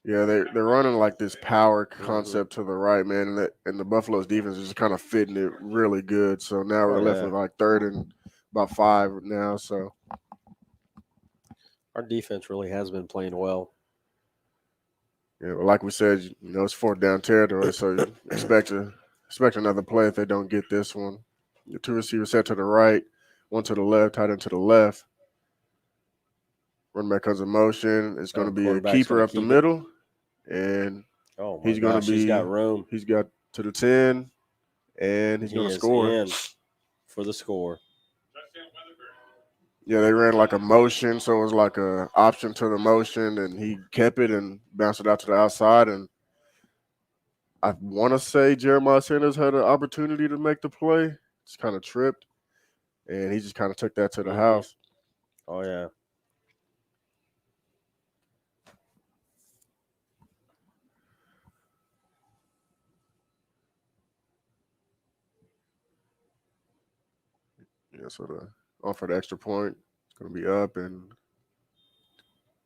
Yeah, they're running like this power concept to the right, man, and the Buffalo's defense is just kind of fitting it really good. So now we're left with like 3rd and about 5 now. So our defense really has been playing well. Yeah, well, like we said, it's 4th down territory, so expect another play if they don't get this one. The 2 receivers set to the right, 1 to the left, tight end to the left. Running back comes in motion. It's going to be a keeper up the middle, and he's going to be. He's got room. He's got to the 10, and he's going to score. In for the score. Yeah, they ran like a motion, so it was like a option to the motion, and he kept it and bounced it out to the outside. And I want to say Jeremiah Sanders had an opportunity to make the play. Just kind of tripped, and he just kind of took that to the house. Oh, yeah. Yeah, so to offer the extra point, Going to be up and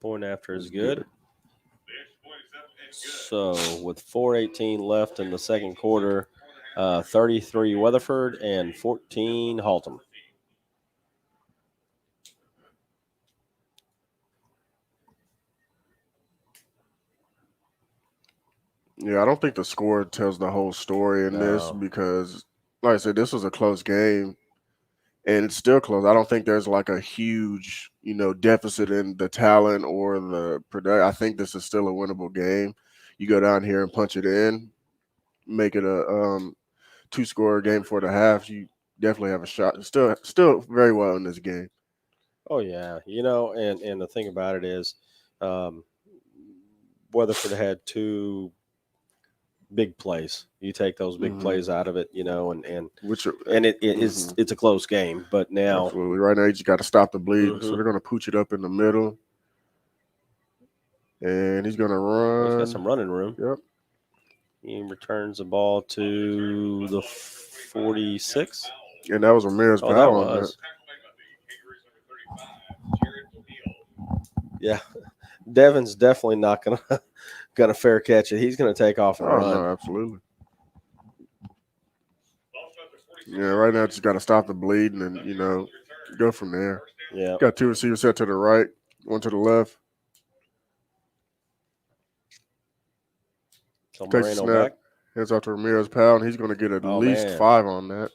point after is good. So with 4:18 left in the second quarter, 33 Weatherford and 14 Haltom. Yeah, I don't think the score tells the whole story in this because, like I said, this was a close game, and it's still close. I don't think there's like a huge, deficit in the talent or the production. I think this is still a winnable game. You go down here and punch it in, make it a 2-score game for the half. You definitely have a shot. Still very well in this game. Oh yeah, and the thing about it is, Weatherford had 2 big plays. You take those big plays out of it, it's a close game. But now, absolutely, right now you just got to stop the bleed. So they're going to pooch it up in the middle, and he's going to run. He's got some running room. Yep. He returns the ball to the 46, and that was Ramirez Powell on that. Yeah, Devin's definitely not gonna fair catch it. He's gonna take off and run. No, absolutely. Yeah, right now just got to stop the bleeding and go from there. Yeah, got 2 receivers set to the right, 1 to the left. So Takes a snap, hands off to Ramirez Powell, and he's going to get at least 5 on that.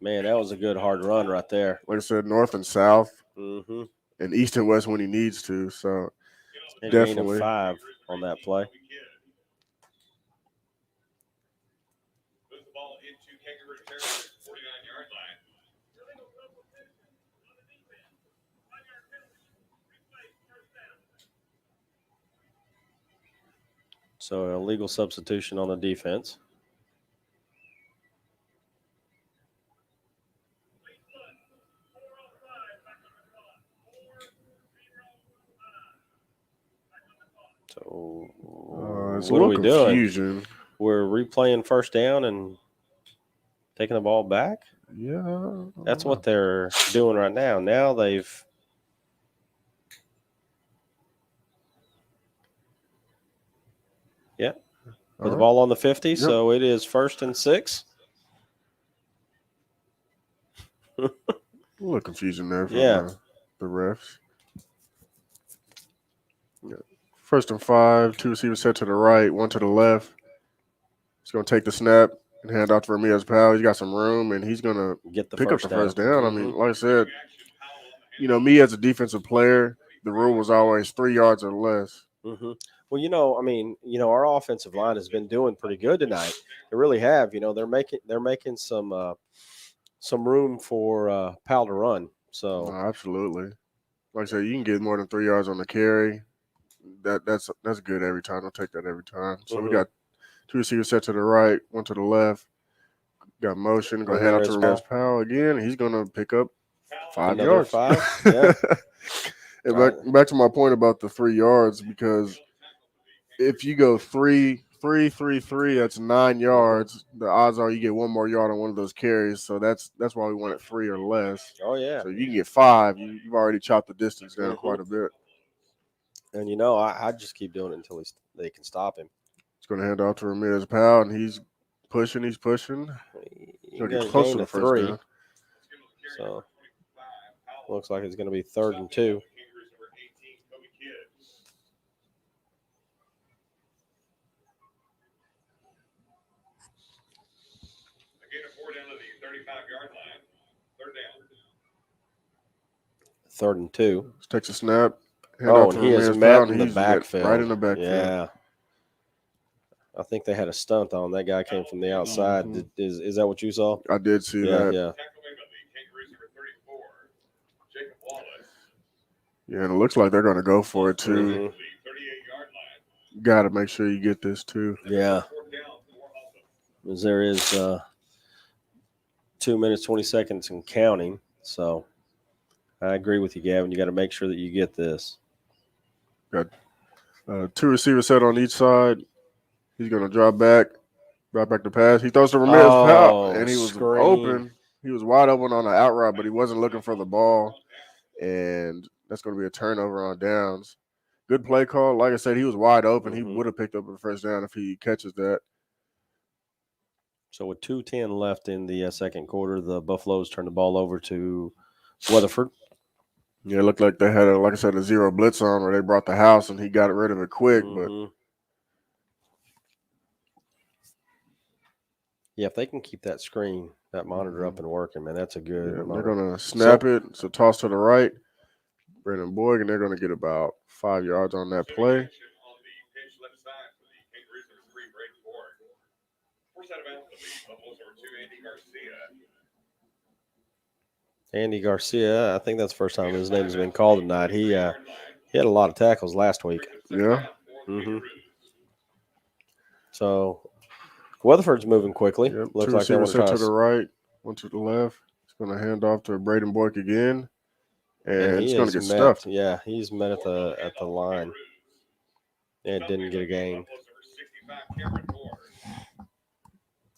Man, that was a good hard run right there. Like I said, north and south, and east and west when he needs to. So definitely 5 on that play. So a legal substitution on the defense. So what are we doing? We're replaying first down and taking the ball back? Yeah. That's what they're doing right now. Now they've put the ball on the 50, yep. So it is 1st and 6. A little confusion there for the refs. Yeah. 1st and 5, 2 receivers set to the right, 1 to the left. He's going to take the snap and hand off to Ramirez Powell. He's got some room, and he's going to pick up the first down. I mean, like I said, me as a defensive player, the rule was always 3 yards or less. Well, our offensive line has been doing pretty good tonight. They really have. They're making some room for Powell to run. So absolutely, like I said, you can get more than 3 yards on the carry. That's good every time. I'll take that every time. So we got 2 receivers set to the right, 1 to the left. Got motion. Go ahead out to Ramirez Powell again. He's going to pick up 5 yards. 5. Yeah. And back to my point about the 3 yards, because if you go 3, 3, 3, 3, that's 9 yards. The odds are you get 1 more yard on one of those carries. So that's why we want it 3 or less. Oh yeah. So if you can get 5, you've already chopped the distance down quite a bit. And I just keep doing it until they can stop him. He's going to hand off to Ramirez Powell, and he's pushing. He's going to get close to the first 3. down. So looks like it's going to be 3rd and 2. Third and 2. Takes a snap. And he is met in the backfield. Right in the backfield. Yeah. I think they had a stunt on. That guy came from the outside. Is that what you saw? I did see that. Yeah. Yeah, and it looks like they're going to go for it, too. Got to make sure you get this, too. Yeah. Because there is 2 minutes, 20 seconds and counting. So I agree with you, Gavin. You got to make sure that you get this. Got 2 receivers set on each side. He's going to drop back to pass. He throws to Ramirez Powell, and he was open. He was wide open on the out route, but he wasn't looking for the ball. and that's going to be a turnover on downs. Good play call. Like I said, he was wide open. He would have picked up a first down if he catches that. So with 2:10 left in the second quarter, the Buffaloes turned the ball over to Weatherford. Yeah, it looked like they had, like I said, a zero blitz on where they brought the house and he got rid of it quick. But yeah, if they can keep that screen, that monitor up and working, man, that's a good. Yeah, they're going to snap it. It's a toss to the right. Brandon Boyd, and they're going to get about 5 yards on that play. Andy Garcia, I think that's the first time his name has been called tonight. He had a lot of tackles last week. Yeah. So Weatherford's moving quickly. Yep. Looks Two like they want receivers to set to the right, one to the left. It's going to hand off to Braden Boyd again, and it's going to get stuffed. Yeah, he's met at the line. And didn't get a gain.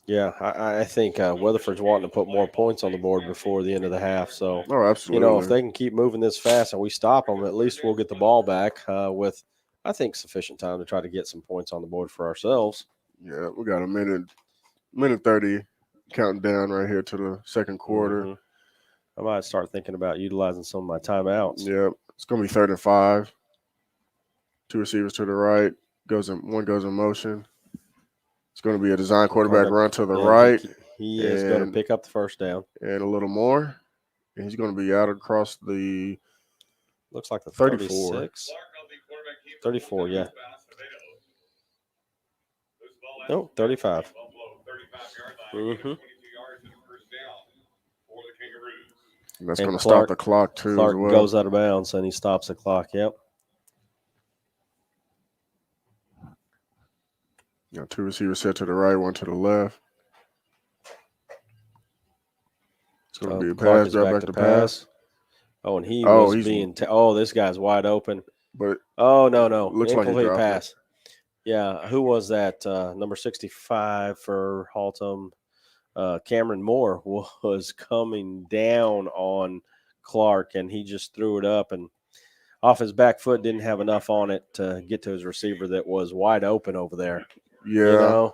Yeah, I think Weatherford's wanting to put more points on the board before the end of the half. So, absolutely. If they can keep moving this fast and we stop them, at least we'll get the ball back with, I think, sufficient time to try to get some points on the board for ourselves. Yeah, we got a minute 30 counting down right here to the second quarter. I might start thinking about utilizing some of my timeouts. Yeah, it's going to be 3rd and 5. Two receivers to the right. One goes in motion. It's going to be a design quarterback run to the right. He is going to pick up the first down. And a little more. And he's going to be out across the looks like the 34. 36. 34, yeah. No, 35. And that's going to stop the clock, too, Clark as well. goes out of bounds, and he stops the clock, yep. Got two receivers set to the right, one to the left. It's going to be a pass, drop back to pass. Oh, and he was being this guy's wide open. But no. Looks like he dropped pass. it. Yeah, who was that? Number 65 for Haltom. Cameron Moore was coming down on Clark, and he just threw it up and off his back foot, didn't have enough on it to get to his receiver that was wide open over there. Yeah.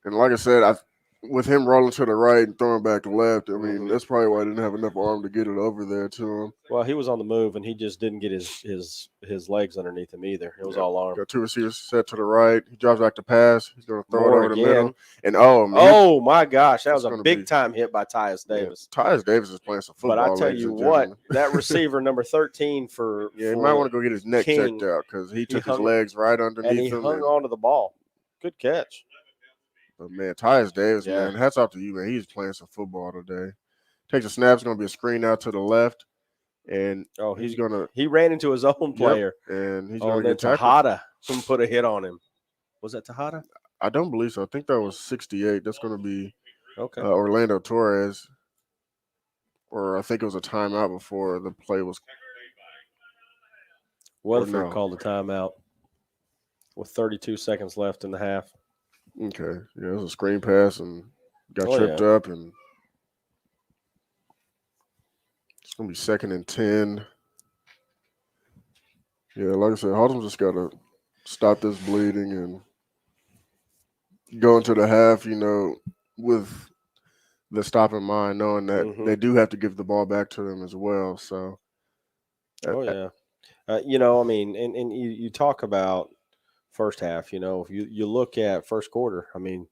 And like I said, with him rolling to the right and throwing back to left, I mean, that's probably why I didn't have enough arm to get it over there to him. Well, he was on the move, and he just didn't get his legs underneath him either. It was all arm. Got two receivers set to the right. He drops back to pass. He's going to throw it over the middle. And my gosh, that was a big-time hit by Tyus Davis. Yeah, Tyus Davis is playing some football. But I tell you what, that receiver, number 13 for he might want to go get his neck checked out because he took his legs right underneath him. And he hung onto the ball. Good catch. But, man, Tyus Davis, man, hats off to you, man. He's playing some football today. Takes a snap. It's going to be a screen out to the left. And he's going to – he ran into his own player. And he's going to get tackled. Tejada put a hit on him. Was that Tejada? I don't believe so. I think that was 68. That's going to be Orlando Torres. Or I think it was a timeout before the play was – Weatherford called a timeout with 32 seconds left in the half. Okay. Yeah, it was a screen pass and got tripped up, and it's going to be 2nd and 10. Yeah, like I said, Haltom just got to stop this bleeding and go into the half, with the stop in mind, knowing that they do have to give the ball back to them as well. So, I mean, and you talk about first half, if you look at first quarter, I mean,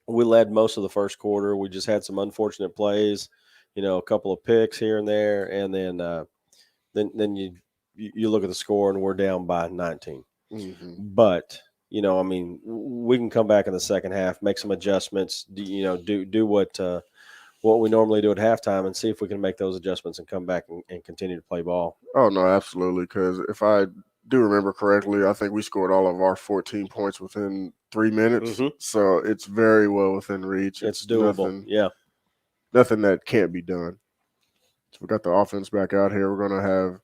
we led most of the first quarter. We just had some unfortunate plays, a couple of picks here and there, and then you look at the score and we're down by 19. But I mean, we can come back in the second half, make some adjustments, do what we normally do at halftime, and see if we can make those adjustments and come back and continue to play ball. Oh no, absolutely. Because if I do remember correctly, I think we scored all of our 14 points within 3 minutes. So it's very well within reach. It's doable. Nothing that can't be done. So we got the offense back out here. We're going to have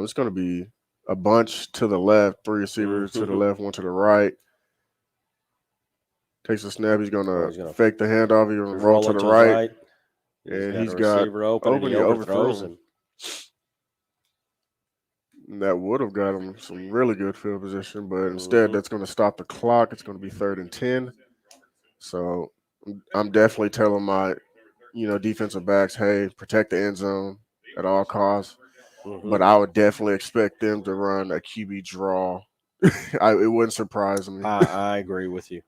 it's going to be a bunch to the left, 3 receivers to the left, 1 to the right. Takes a snap. He's going to fake the handoff. He's going to roll to the right. And got he's a got receiver open and he overthrows him. And that would have got him some really good field position, but instead that's going to stop the clock. It's going to be 3rd and 10. So I'm definitely telling my, defensive backs, hey, protect the end zone at all costs. But I would definitely expect them to run a QB draw. It wouldn't surprise me. I agree with you.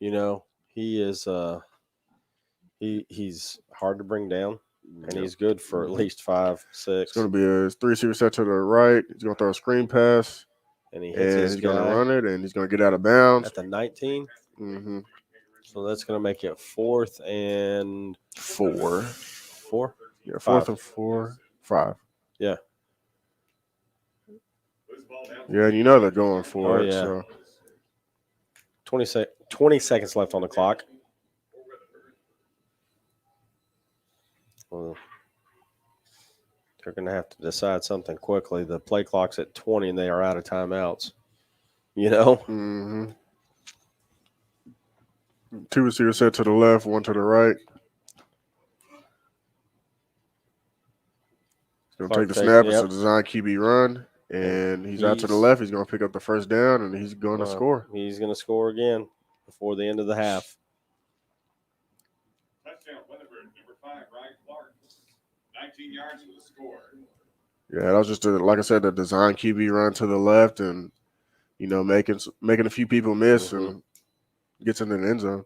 He is he's hard to bring down, and he's good for at least 5, 6. It's going to be a 3 receiver set to the right. He's going to throw a screen pass, and he hits his he's guy going to run it, and he's going to get out of bounds at the 19. Mm-hmm. So that's going to make it 4th and 4. 4? Yeah, 4th and 4, 5. Yeah. Yeah, and they're going for it. Yeah. So 20 seconds left on the clock. Well, they're going to have to decide something quickly. The play clock's at 20, and they are out of timeouts. Mm-hmm. 2 receivers set to the left, 1 to the right. He's going to take the snap. It's a design QB run, and he's out to the left. He's going to pick up the first down, and he's going to score. He's going to score again before the end of the half. Touchdown, Weatherford, number 5, Brian Clark. 19 yards for the score. Yeah, that was just, like I said, the design QB run to the left and, making a few people miss and gets into the end zone.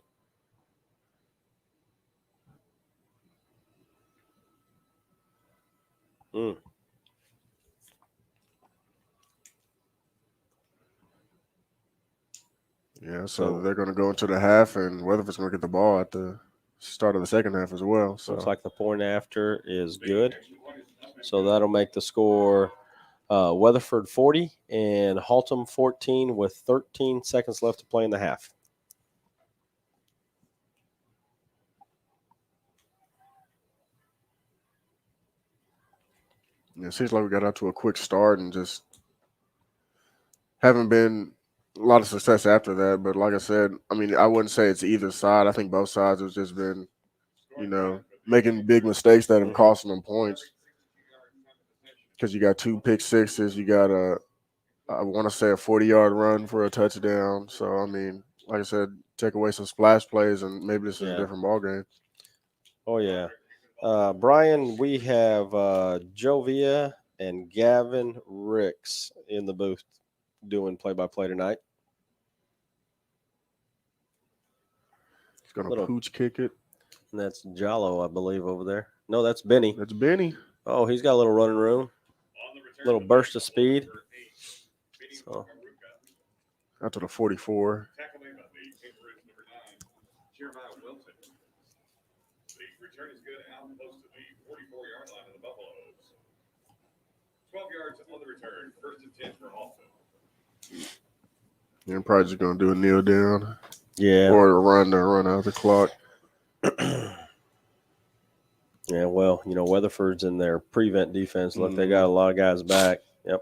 Yeah, so they're going to go into the half, and Weatherford's going to get the ball at the start of the second half as well. So looks like the point after is good. So that'll make the score Weatherford 40 and Haltom 14 with 13 seconds left to play in the half. Yeah, it seems like we got out to a quick start and just haven't been a lot of success after that. But like I said, I wouldn't say it's either side. I think both sides have just been, making big mistakes that have cost them points. Because you got 2 pick sixes, you got I want to say a 40-yard run for a touchdown. So, like I said, take away some splash plays, and maybe this is a different ball game. Oh, yeah. Brian, we have Jovia and Gavin Ricks in the booth doing play-by-play tonight. He's going to pooch kick it. And that's Jallo, I believe, over there. No, that's Benny. That's Benny. Oh, he's got a little running room. Little burst of speed. So. Out to the 44. Return is good out close to the 44-yard line of the Buffaloes. 12 yards on the return. 1st and 10 for Haltom. You're probably just going to do a kneel down. Yeah. Or a run out the clock. Yeah, well, Weatherford's in their prevent defense. Look, they got a lot of guys back. Yep.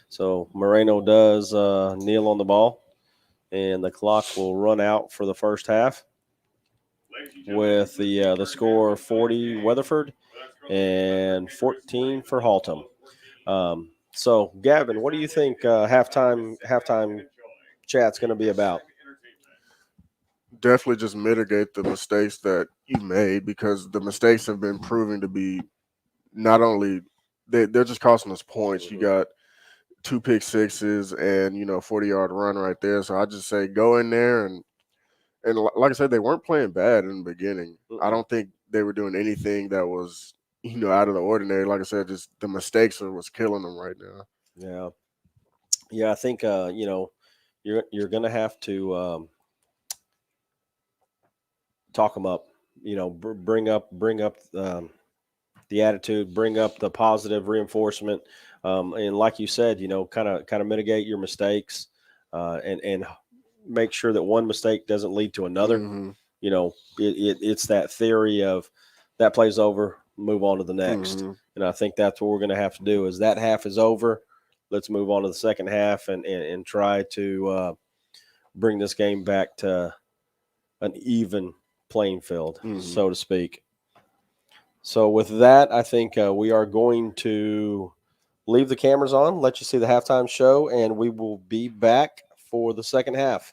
So Moreno does kneel on the ball, and the clock will run out for the first half with the score 40 Weatherford and 14 for Haltom. So, Gavin, what do you think halftime chat's going to be about? Definitely just mitigate the mistakes that you made, because the mistakes have been proving to be not only they're just costing us points. You got 2 pick sixes and 40-yard run right there. So I just say go in there and like I said, they weren't playing bad in the beginning. I don't think they were doing anything that was out of the ordinary. Like I said, just the mistakes are what's killing them right now. Yeah. I think you're going to have to talk them up, bring up the attitude, bring up the positive reinforcement. And like you said, kind of mitigate your mistakes and make sure that one mistake doesn't lead to another. It's that theory of that play's over, move on to the next. And I think that's what we're going to have to do. Is that half is over, let's move on to the second half and try to bring this game back to an even playing field, so to speak. So with that, I think we are going to leave the cameras on, let you see the halftime show, and we will be back for the second half.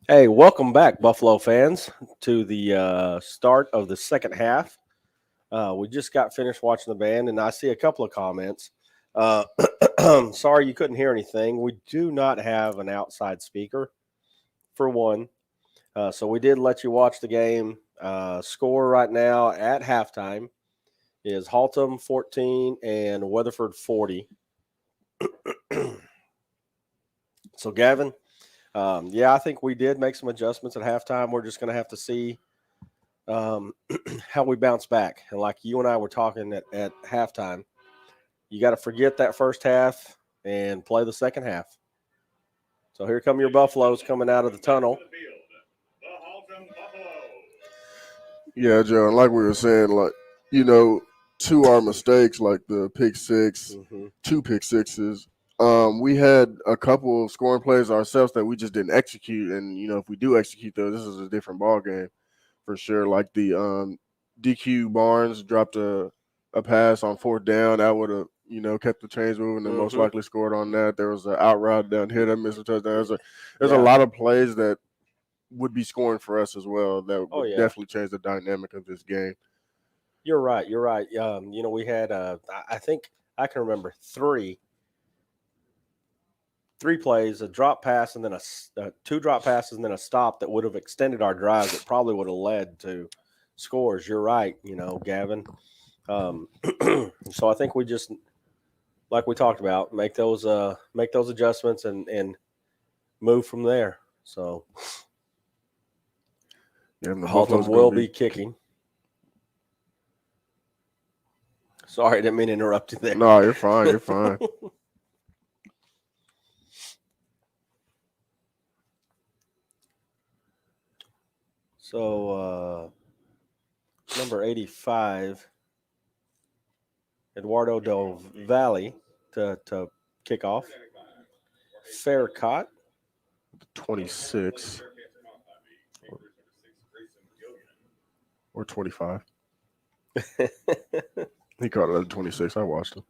Hey, welcome back, Buffalo fans, to the start of the second half. We just got finished watching the band, and I see a couple of comments. Sorry you couldn't hear anything. We do not have an outside speaker, for one. So we did let you watch the game. Score right now at halftime is Haltom 14 and Weatherford 40. So, Gavin, I think we did make some adjustments at halftime. We're just going to have to see how we bounce back. And like you and I were talking at halftime, you got to forget that first half and play the second half. So here come your Buffaloes coming out of the tunnel. Yeah, Joe, and like we were saying, to our mistakes, like the pick six, 2 pick sixes, we had a couple of scoring plays ourselves that we just didn't execute. And, if we do execute those, this is a different ball game for sure. Like the DQ Barnes dropped a pass on 4th down. That would have, kept the chains moving and most likely scored on that. There was an out route down here that missed a touchdown. There's a lot of plays that would be scoring for us as well. That would definitely change the dynamic of this game. You're right. We had, I think I can remember three plays, a drop pass, and then 2 drop passes, and then a stop that would have extended our drives. That probably would have led to scores. You're right, Gavin. So I think we just, like we talked about, make those adjustments and move from there. So Haltom will be kicking. Sorry, I didn't mean to interrupt you there. No, you're fine. You're fine. So number 85, Eduardo Del Valle to kick off. Fair caught. 26 or 25. He caught it at 26. I watched him.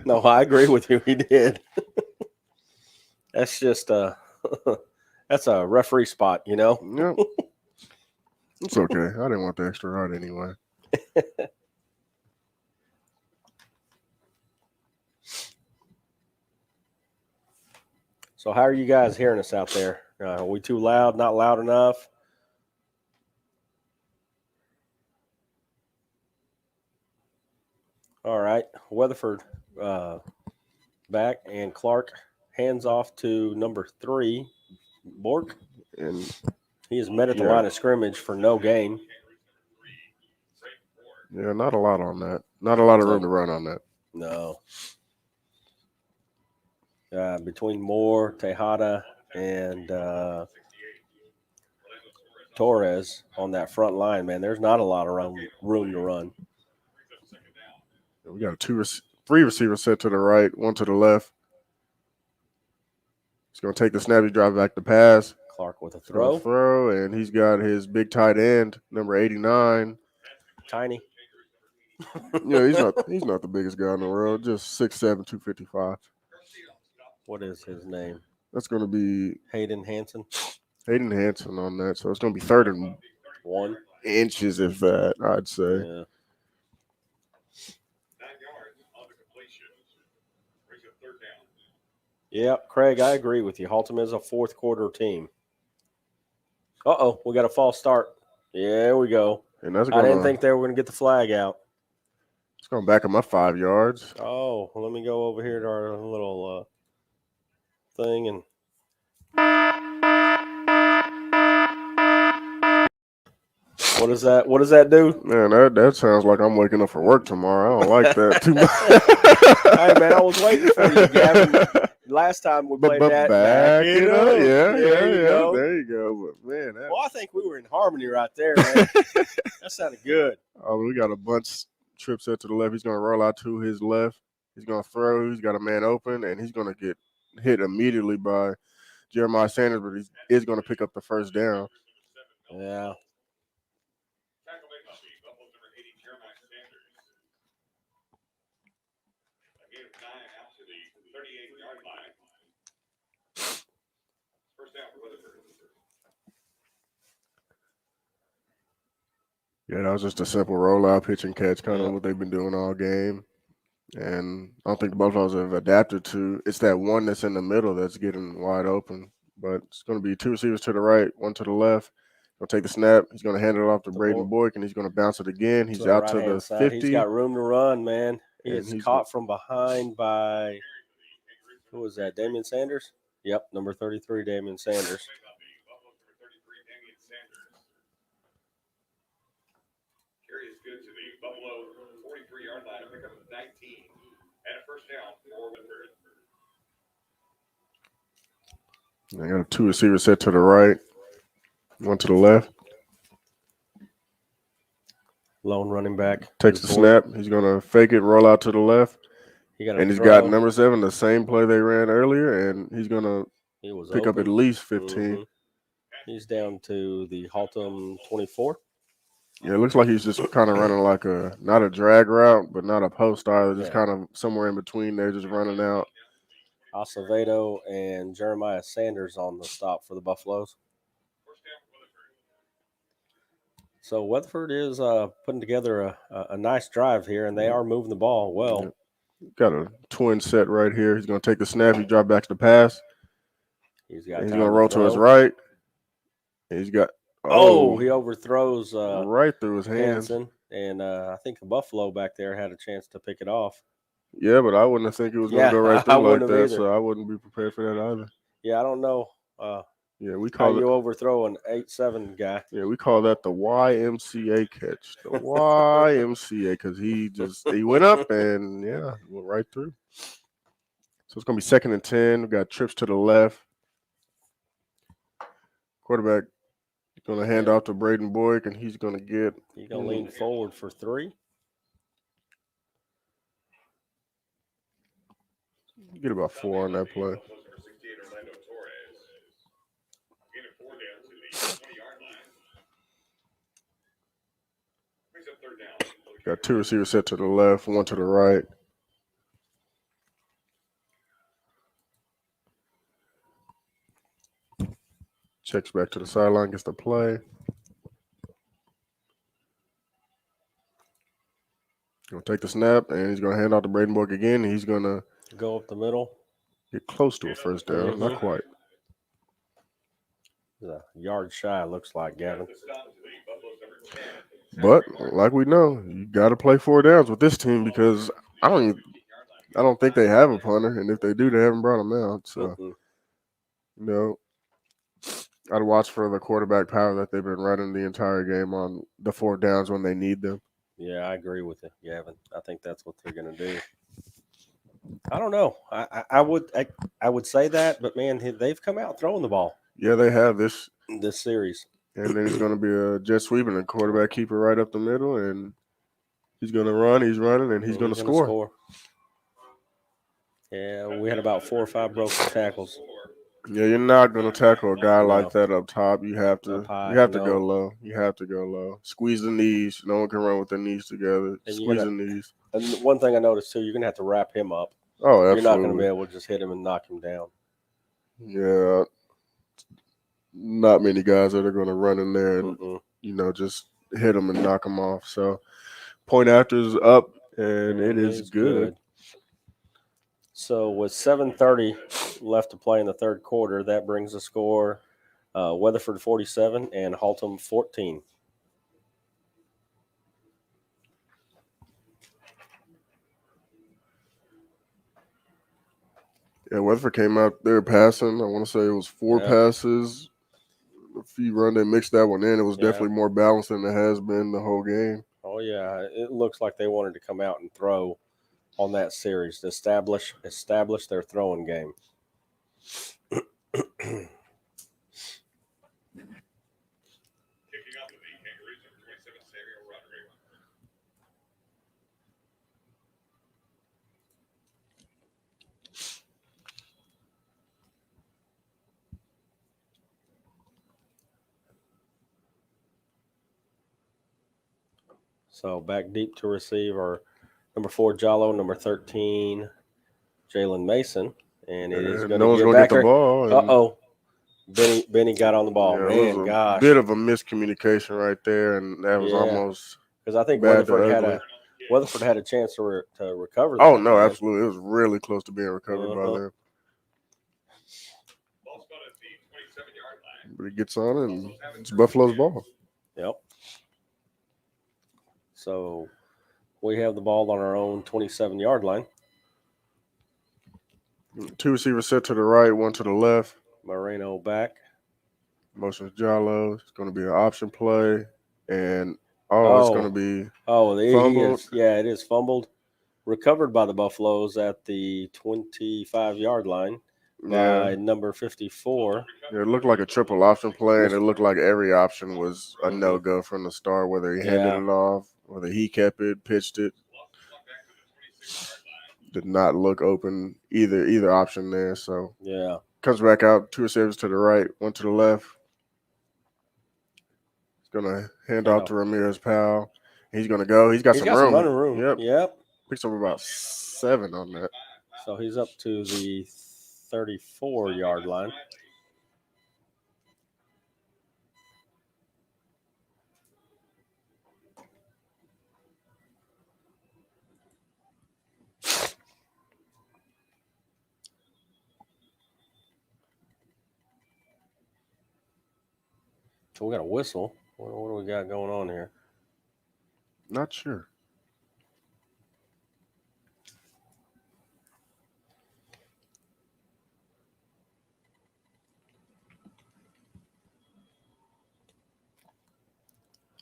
No, I agree with you. He did. That's just that's a referee spot, Yep. It's okay. I didn't want the extra rod anyway. So how are you guys hearing us out there? Are we too loud, not loud enough? All right. Weatherford back, and Clark hands off to number 3, Bork. And he has met at the line of scrimmage for no gain. Yeah, not a lot on that. Not a lot of room to run on that. No. Between Moore, Tejada, and Torres on that front line, man, there's not a lot of room to run. We got a 3 receivers set to the right, 1 to the left. He's going to take the snappy drive back to pass. Clark with a throw. And he's got his big tight end, number 89. Tiny. He's not the biggest guy in the world, just 6'7", 255. What is his name? That's going to be Hayden Hansen. Hayden Hansen on that. So it's going to be 3rd and 1 inches, if that, I'd say. Yeah. Yeah, Craig, I agree with you. Haltom is a 4th quarter team. Uh-oh, we got a false start. Yeah, there we go. And that's I didn't think they were going to get the flag out. It's going back at my 5 yards. Oh, well, let me go over here to our little thing and. What does that do? Man, that sounds like I'm waking up for work tomorrow. I don't like that too much. Hey, man, I was waiting for you, Gavin. Last time we played that. Back it up. Yeah. Go. There you go. But, man. Well, I think we were in harmony right there, man. That sounded good. Oh, we got a bunch trip set to the left. He's going to roll out to his left. He's going to throw. He's got a man open, and he's going to get hit immediately by Jeremiah Sanders, but he is going to pick up the first down. Yeah. Yeah, that was just a simple rollout, pitch and catch, kind of Yeah. what they've been doing all game. And I don't think the Buffaloes have adapted to. It's that one that's in the middle that's getting wide open. But it's going to be two receivers to the right, one to the left. He'll take the snap. He's going to hand it off to Braden Boyk, and he's going to bounce it again. He's out to the 50. He's got room to run, man. He And is he's caught from behind by, who was that, Damian Sanders? Yep, number 33, Damian Sanders. Carry is good to the Buffalo 43-yard line. Pick up 19 and a first down for Weatherford. They got two receivers set to the right, one to the left. Lone running back. Takes the snap. He's going to fake it, roll out to the left. And he's got number 7, the same play they ran earlier, and he's going to pick up at least 15. Mm-hmm. He's down to the Haltom 24. Yeah, it looks like he's just kind of running like not a drag route, but not a post either. Just kind of somewhere in between there, just running out. Acevedo and Jeremiah Sanders on the stop for the Buffaloes. So Weatherford is putting together a nice drive here, and they are moving the ball well. Got a twin set right here. He's going to take the snap. He drop back to the pass. He's going to roll to his right. He's got he overthrows right through his hands. Hansen, and I think the Buffalo back there had a chance to pick it off. Yeah, but I wouldn't have think it was going to go right through like that, either. so I wouldn't be prepared for that either. Yeah, I don't know. We call how you overthrow an 8-7 guy. Yeah, we call that the YMCA catch. The YMCA, because he went up and went right through. So it's gonna be 2nd and 10. We got trips to the left. Quarterback gonna hand off to Braden Boyk, and he's gonna lean forward for 3. Get about 4 on that play. Got 2 receivers set to the left, 1 to the right. Checks back to the sideline, gets the play. Gonna take the snap, and he's gonna hand off to Braden Boyk again, and he's gonna go up the middle. Get close to a first down, not quite. A yard shy, looks like, Gavin. But like we know, you got to play 4 downs with this team because I don't think they have a punter, and if they do, they haven't brought him out. So, I'd watch for the quarterback power that they've been running the entire game on the 4 downs when they need them. Yeah, I agree with you, Gavin. I think that's what they're going to do. I don't know. I would say that, but man, they've come out throwing the ball. Yeah, they have this series. And then it's going to be a jet sweep and a quarterback keeper right up the middle, and he's going to run. He's running, and he's going to score. Yeah, we had about 4 or 5 broken tackles. Yeah, you're not going to tackle a guy like that up top. You have to go low. You have to go low. Squeeze the knees. No one can run with their knees together. Squeeze the knees. And one thing I noticed too, you're going to have to wrap him up. Oh, absolutely. You're not going to be able to just hit him and knock him down. Yeah. Not many guys that are going to run in there and, just hit them and knock them off. So, point after is up, and it is good. So, with 7:30 left to play in the third quarter, that brings the score Weatherford 47 and Haltom 14. Yeah, Weatherford came out there passing. I want to say it was 4 passes. A few run, they mixed that one in. It was definitely more balanced than it has been the whole game. Oh, yeah. It looks like they wanted to come out and throw on that series to establish their throwing game. So back deep to receive are number 4, Jallo, number 13, Jalen Mason. And it is going to get back the ball. Uh-oh. Benny got on the ball. Yeah, Man, it was a gosh. bit of a miscommunication right there, and that was almost because I think bad to Weatherford had a chance to recover. Oh that, no, man. absolutely, it was really close to being recovered by them. But he gets on it, and it's Buffalo's ball. Yep. So we have the ball on our own 27-yard line. 2 receivers set to the right, 1 to the left. Moreno back. Motions Jallo. It's going to be an option play, and it's going to be fumbled. It is fumbled. Recovered by the Buffaloes at the 25-yard line by number 54. Yeah, it looked like a triple option play, and it looked like every option was a no-go from the start, whether he handed it off, whether he kept it, pitched it. Did not look open either option there. So comes back out, 2 receivers to the right, 1 to the left. He's gonna hand off to Ramirez Powell. He's gonna go. He's got some running room. Yep. Picks up about 7 on that. So he's up to the 34-yard line. So we got a whistle. What do we got going on here? Not sure.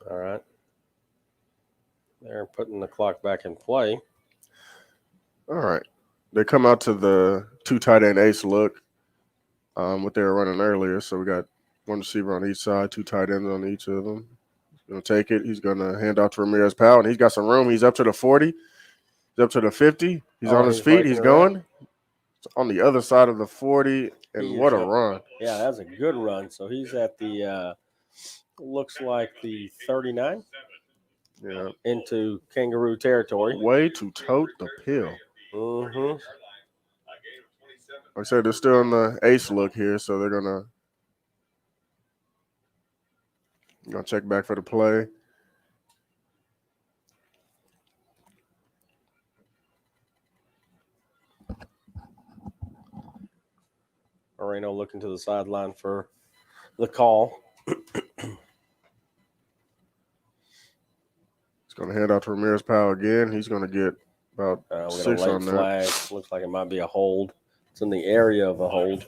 All right. They're putting the clock back in play. All right. They come out to the 2 tight end ace look, what they were running earlier. So we got 1 receiver on each side, 2 tight ends on each of them. He's going to take it. He's going to hand off to Ramirez Powell, and he's got some room. He's up to the 40. He's up to the 50. He's on his feet. He's going. It's on the other side of the 40, and what a run. Yeah, that's a good run. So he's at the looks like the 39. Yeah. Into Kangaroo territory. Way to tote the pill. Mm-hmm. Like I said, they're still in the ace look here, so they're gonna check back for the play. Moreno looking to the sideline for the call. He's going to hand out to Ramirez Powell again. He's going to get about 6 on that. Flag. Looks like it might be a hold. It's in the area of a hold.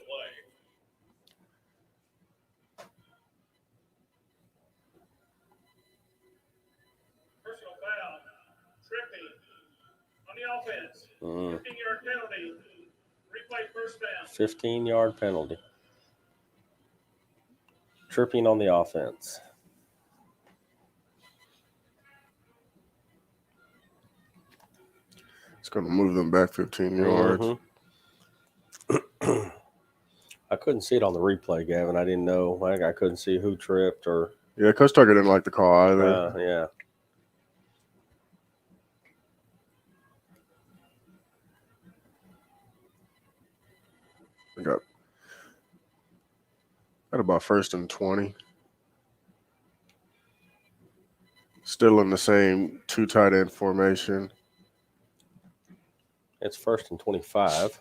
Personal foul. Tripping on the offense. 15-yard penalty. Replay first down. 15-yard penalty. Tripping on the offense. It's going to move them back 15 yards. I couldn't see it on the replay, Gavin. I didn't know. I couldn't see who tripped or. Yeah, Coach Tucker didn't like the call either. Yeah. We got about 1st and 20. Still in the same 2 tight end formation. It's 1st and 25.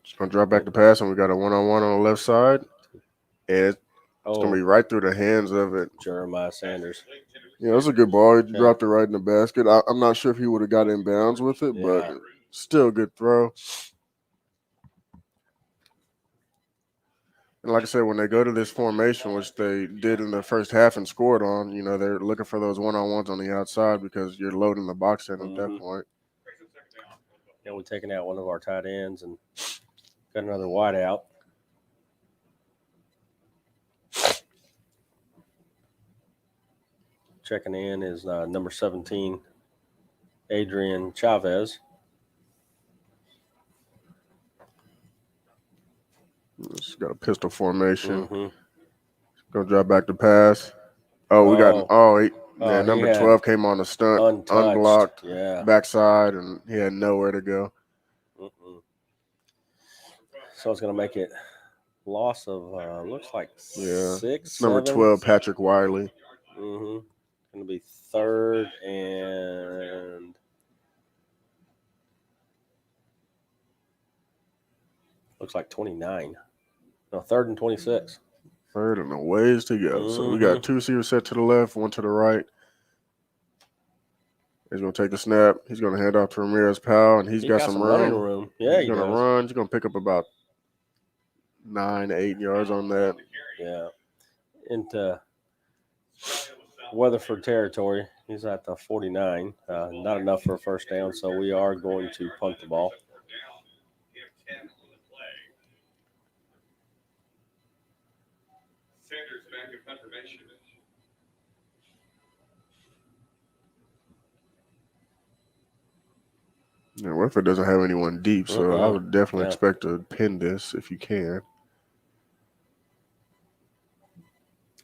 Just going to drop back the pass, and we got a one-on-one on the left side. And it's going to be right through the hands of it. Jeremiah Sanders. Yeah, it was a good ball. He dropped it right in the basket. I'm not sure if he would have got in bounds with it, but still a good throw. And like I said, when they go to this formation, which they did in the first half and scored on, they're looking for those one-on-ones on the outside because you're loading the box in at that point. Yeah, we're taking out one of our tight ends and got another wide out. Checking in is number 17, Adrian Chavez. He's got a pistol formation. Gonna drop back the pass. Number 12 came on the stunt, unblocked, backside, and he had nowhere to go. So it's gonna make it loss of looks like Yeah. 6, It's number 7. 12, Patrick Wiley. Mm-hmm. Going to be 3rd and looks like 29. No, 3rd and 26. 3rd and a ways to go. So we Mm-hmm. got 2 receivers set to the left, 1 to the right. He's going to take the snap. He's going to hand off to Ramirez Powell, and he's got some running room. room. Yeah, he's going to run. He's going to pick up about 9 to 8 yards on that. Yeah. Into Weatherford territory. He's at the 49. Not enough for a first down, so we are going to punt the ball. Sanders back in punt formation. Yeah, Weatherford doesn't have anyone deep, so I would definitely expect to pin this if you can.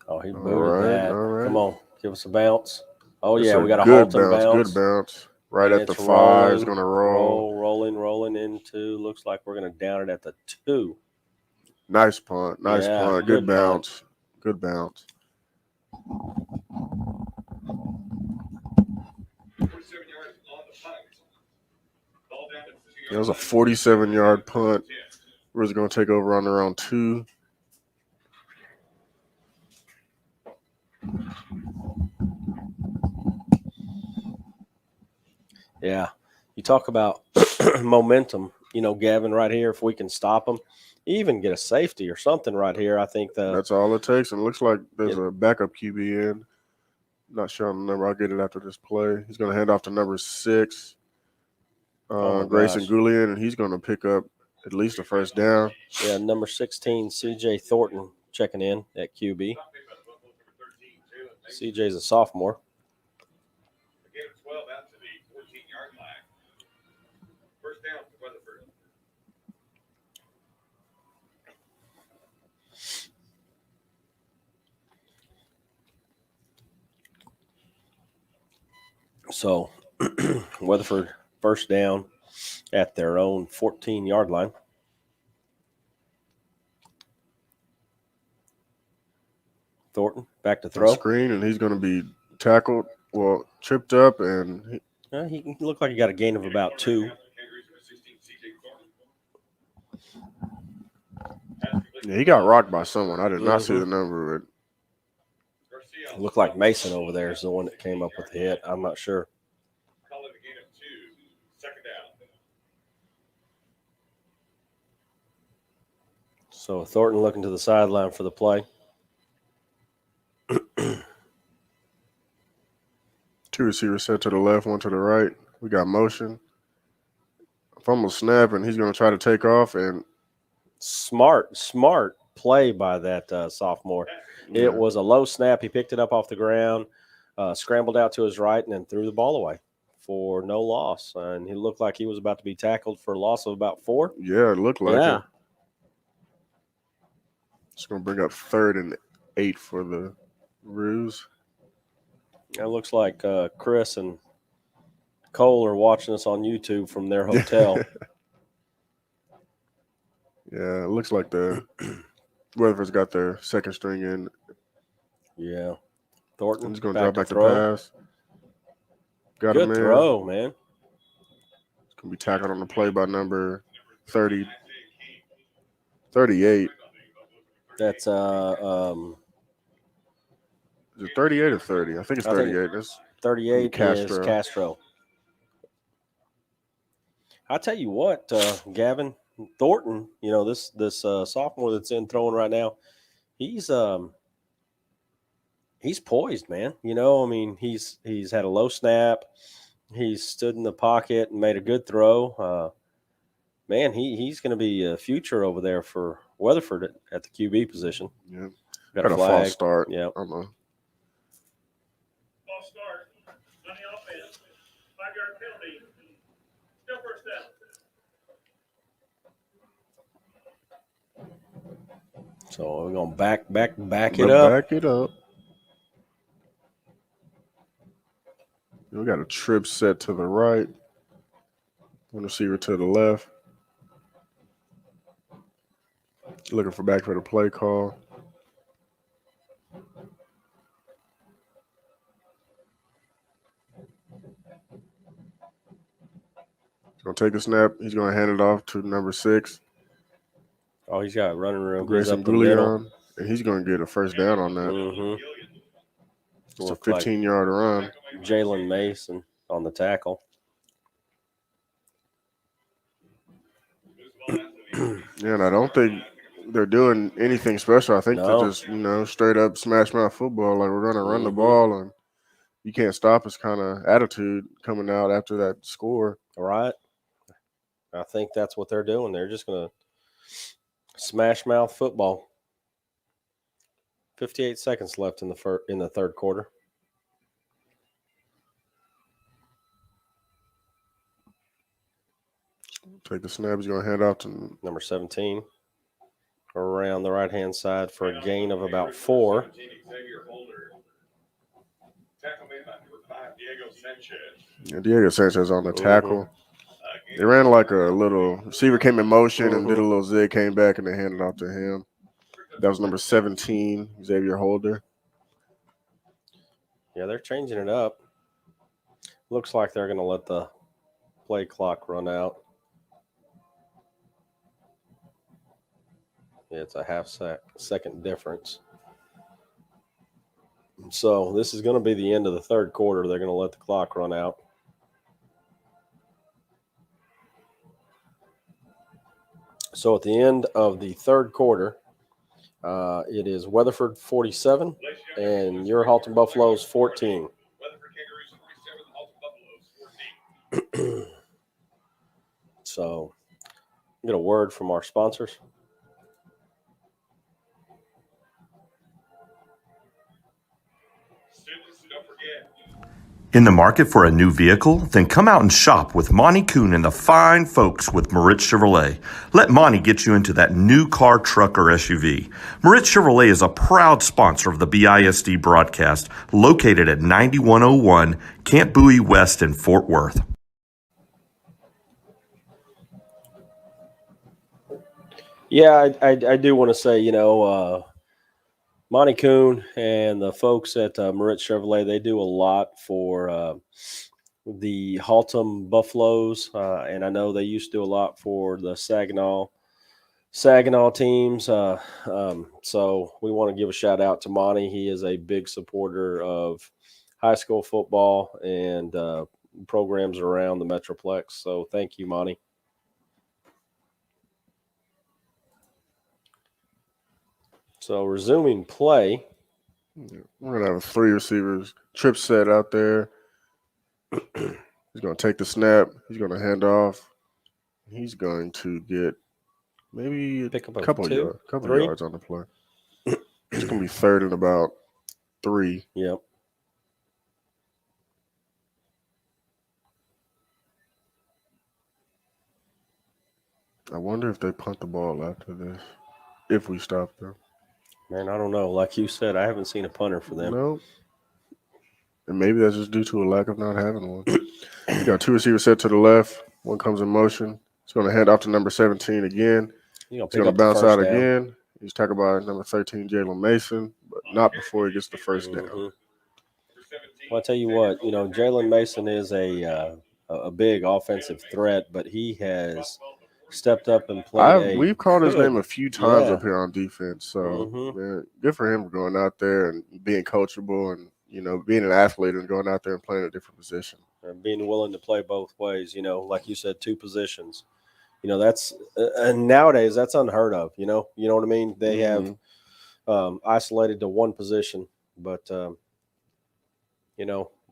Oh, he booted that. All right. Come on, give us a bounce. Oh, It's yeah, we got a good Haltom bounce. Good bounce. Right And at the it's 5. It's going to roll. Rolling into. Looks like we're going to down it at the 2. Nice punt. Nice punt. Good bounce. Punt. Good bounce. It was a 47-yard punt. We're just going to take over on their own 2. Yeah. You talk about momentum, Gavin, right here. If we can stop them, even get a safety or something right here, I think that's all it takes. And it looks like there's a backup QB in. Not sure on the number. I'll get it after this play. He's going to hand off to number 6, Grayson Goulian, and he's going to pick up at least a first down. Yeah, number 16, C.J. Thornton checking in at QB. C.J.'s a sophomore. Again, 12 out to the 14-yard line. First down for Weatherford. So, Weatherford first down at their own 14-yard line. Thornton back to throw. Screen, and he's going to be tackled, tripped up, and he looked like he got a gain of about 2. Yeah, he got rocked by someone. I did not see the number. It looked like Mason over there is the one that came up with the hit. I'm not sure. Call it a gain of 2. Second down. So Thornton looking to the sideline for the play. 2 receivers set to the left, 1 to the right. We got motion. Fumble snap, and he's going to try to take off. And smart play by that sophomore. Yeah. It was a low snap. He picked it up off the ground, scrambled out to his right, and then threw the ball away for no loss. And he looked like he was about to be tackled for a loss of about 4. Yeah, it looked like it. It's going to bring up 3rd and 8 for the Roos. It looks like Chris and Cole are watching us on YouTube from their hotel. Yeah, it looks like the Weatherford's got their second string in. Yeah. Thornton's going to drop back to pass. Got Good him in. throw, man. It's going to be tackled on the play by number 38. That's is it 38 or 30? I think it's 38. That's 38 is Castro. I tell you what, Gavin, Thornton, this sophomore that's in throwing right now, he's poised, man. He's had a low snap. He's stood in the pocket and made a good throw. Man, he's going to be a future over there for Weatherford at the QB position. Yeah. Got a flag. False start. Yeah. False start. On the offense. 5-yard penalty. Still first down. So we're going to back it up. Back it up. We got a trip set to the right. One receiver to the left. Looking for back for the play call. He's going to take the snap. He's going to hand it off to number 6. Oh, he's got running room. Grayson Goulion, and he's going to get a first down on that. Mm-hmm. It's a 15-yard run. Jalen Mason on the tackle. Yeah, and I don't think they're doing anything special. I think they're just, straight up smash mouth football. Like, we're going to run the ball, and you can't stop us kind of attitude coming out after that score. All right. I think that's what they're doing. They're just going to smash mouth football. 58 seconds left in the third quarter. Take the snap. He's going to hand off to number 17 around the right-hand side for a gain of about 4. Yeah, Diego Sanchez on the tackle. They ran like a little receiver came in motion and did a little zig, came back, and they handed off to him. That was number 17, Xavier Holder. Yeah, they're changing it up. Looks like they're going to let the play clock run out. Yeah, it's a half-second difference. So this is going to be the end of the third quarter. They're going to let the clock run out. So at the end of the third quarter, it is Weatherford 47 and your Haltom Buffaloes 14. So get a word from our sponsors. In the market for a new vehicle? Then come out and shop with Monty Kuhn and the fine folks with Moritz Chevrolet. Let Monty get you into that new car, truck, or SUV. Moritz Chevrolet is a proud sponsor of the BISD broadcast, located at 9101 Camp Bowie West in Fort Worth. Yeah, I do want to say, Monty Kuhn and the folks at Moritz Chevrolet, they do a lot for the Haltom Buffaloes, and I know they used to do a lot for the Saginaw teams. So we want to give a shout out to Monty. He is a big supporter of high school football and programs around the Metroplex. So thank you, Monty. So resuming play. We're going to have 3 receivers. Trip set out there. He's going to take the snap. He's going to hand off. He's going to get maybe pick up a couple yards on the play. It's going to be third and about 3. Yep. I wonder if they punt the ball after this, if we stop them. Man, I don't know. Like you said, I haven't seen a punter for them. No. And maybe that's just due to a lack of not having one. You got 2 receivers set to the left. One comes in motion. He's going to hand off to number 17 again. He's going to bounce out again. He's tackled by number 13, Jalen Mason, but not before he gets the first down. Well, I'll tell you what, Jalen Mason is a big offensive threat, but he has stepped up and played. We've called his name a few times up here on defense. So, man, good for him for going out there and being coachable and, being an athlete and going out there and playing a different position. And being willing to play both ways, like you said, 2 positions. That's and nowadays that's unheard of, you know what I mean? They have isolated to one position, but,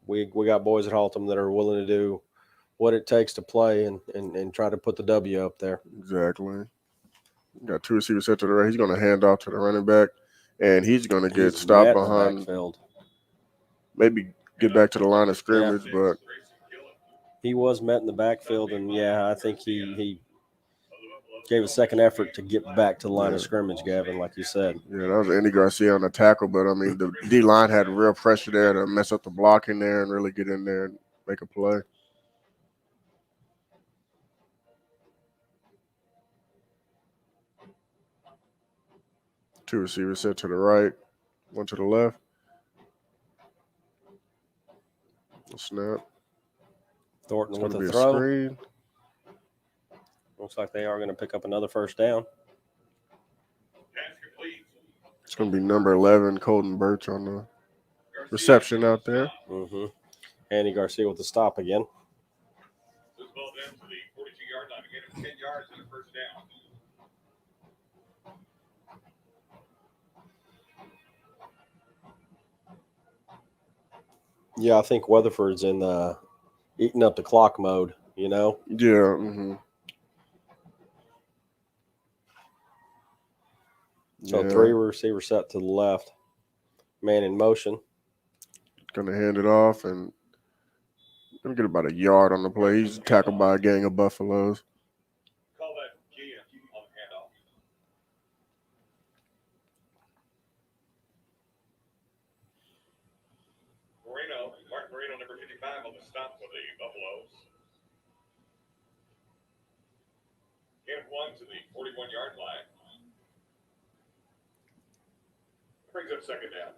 we got boys at Haltom that are willing to do what it takes to play and try to put the W up there. Exactly. Got 2 receivers set to the right. He's going to hand off to the running back, and he's going to get stopped behind. Backfield. Maybe get back to the line of scrimmage, but he was met in the backfield, and I think he gave a second effort to get back to the line of scrimmage, Gavin, like you said. Yeah, that was Andy Garcia on the tackle, but I mean the D line had real pressure there to mess up the blocking there and really get in there and make a play. Two receivers set to the right, one to the left. A snap. Thornton with It's going a to be throw. a screen. Looks like they are going to pick up another first down. It's going to be number 11, Colton Birch on the reception out there. Mm-hmm. Andy Garcia with the stop again. This ball down to the 42-yard line. Again, it's 10 yards and a first down. Yeah, I think Weatherford's in the eating up the clock mode, you know? Yeah. Mm-hmm. So 3 receivers set to the left. Man in motion. Going to hand it off and going to get about a yard on the play. He's tackled by a gang of Buffaloes. Call that Gia on the handoff. Martin Moreno, number 55 on the stop for the Buffaloes. Get 1 to the 41-yard line. Brings up second down.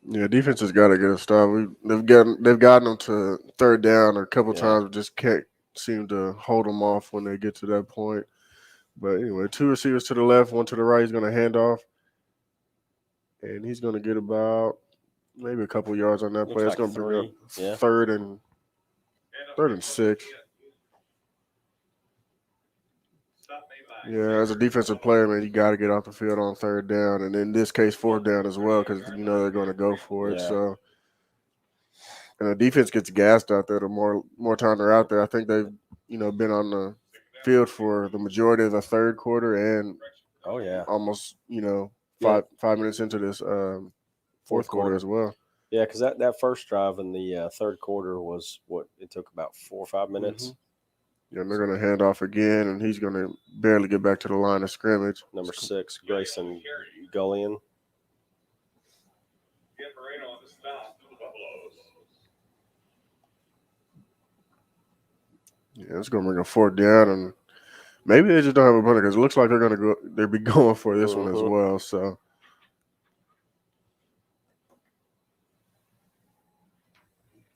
Yeah, defense has got to get a stop. They've gotten them to third down a couple times, but just can't seem to hold them off when they get to that point. But anyway, 2 receivers to the left, 1 to the right. He's going to hand off, and he's going to get about maybe a couple yards on that play. It's going to bring up third and 6. Yeah, as a defensive player, man, you got to get off the field on third down, and in this case, fourth down as well, because you know they're going to go for it. So, and the defense gets gassed out there. The more time they're out there, I think they've been on the field for the majority of the third quarter and almost 5 minutes into this fourth quarter as well. Yeah, because that first drive in the third quarter was it took about 4 or 5 minutes. Mm-hmm. Yeah, and they're going to hand off again, and he's going to barely get back to the line of scrimmage. Number 6, Grayson Gullion. Get Moreno on the stop for the Buffaloes. Yeah, it's going to bring a fourth down, and maybe they just don't have a punter because it looks like they'll be going for this one as well. So,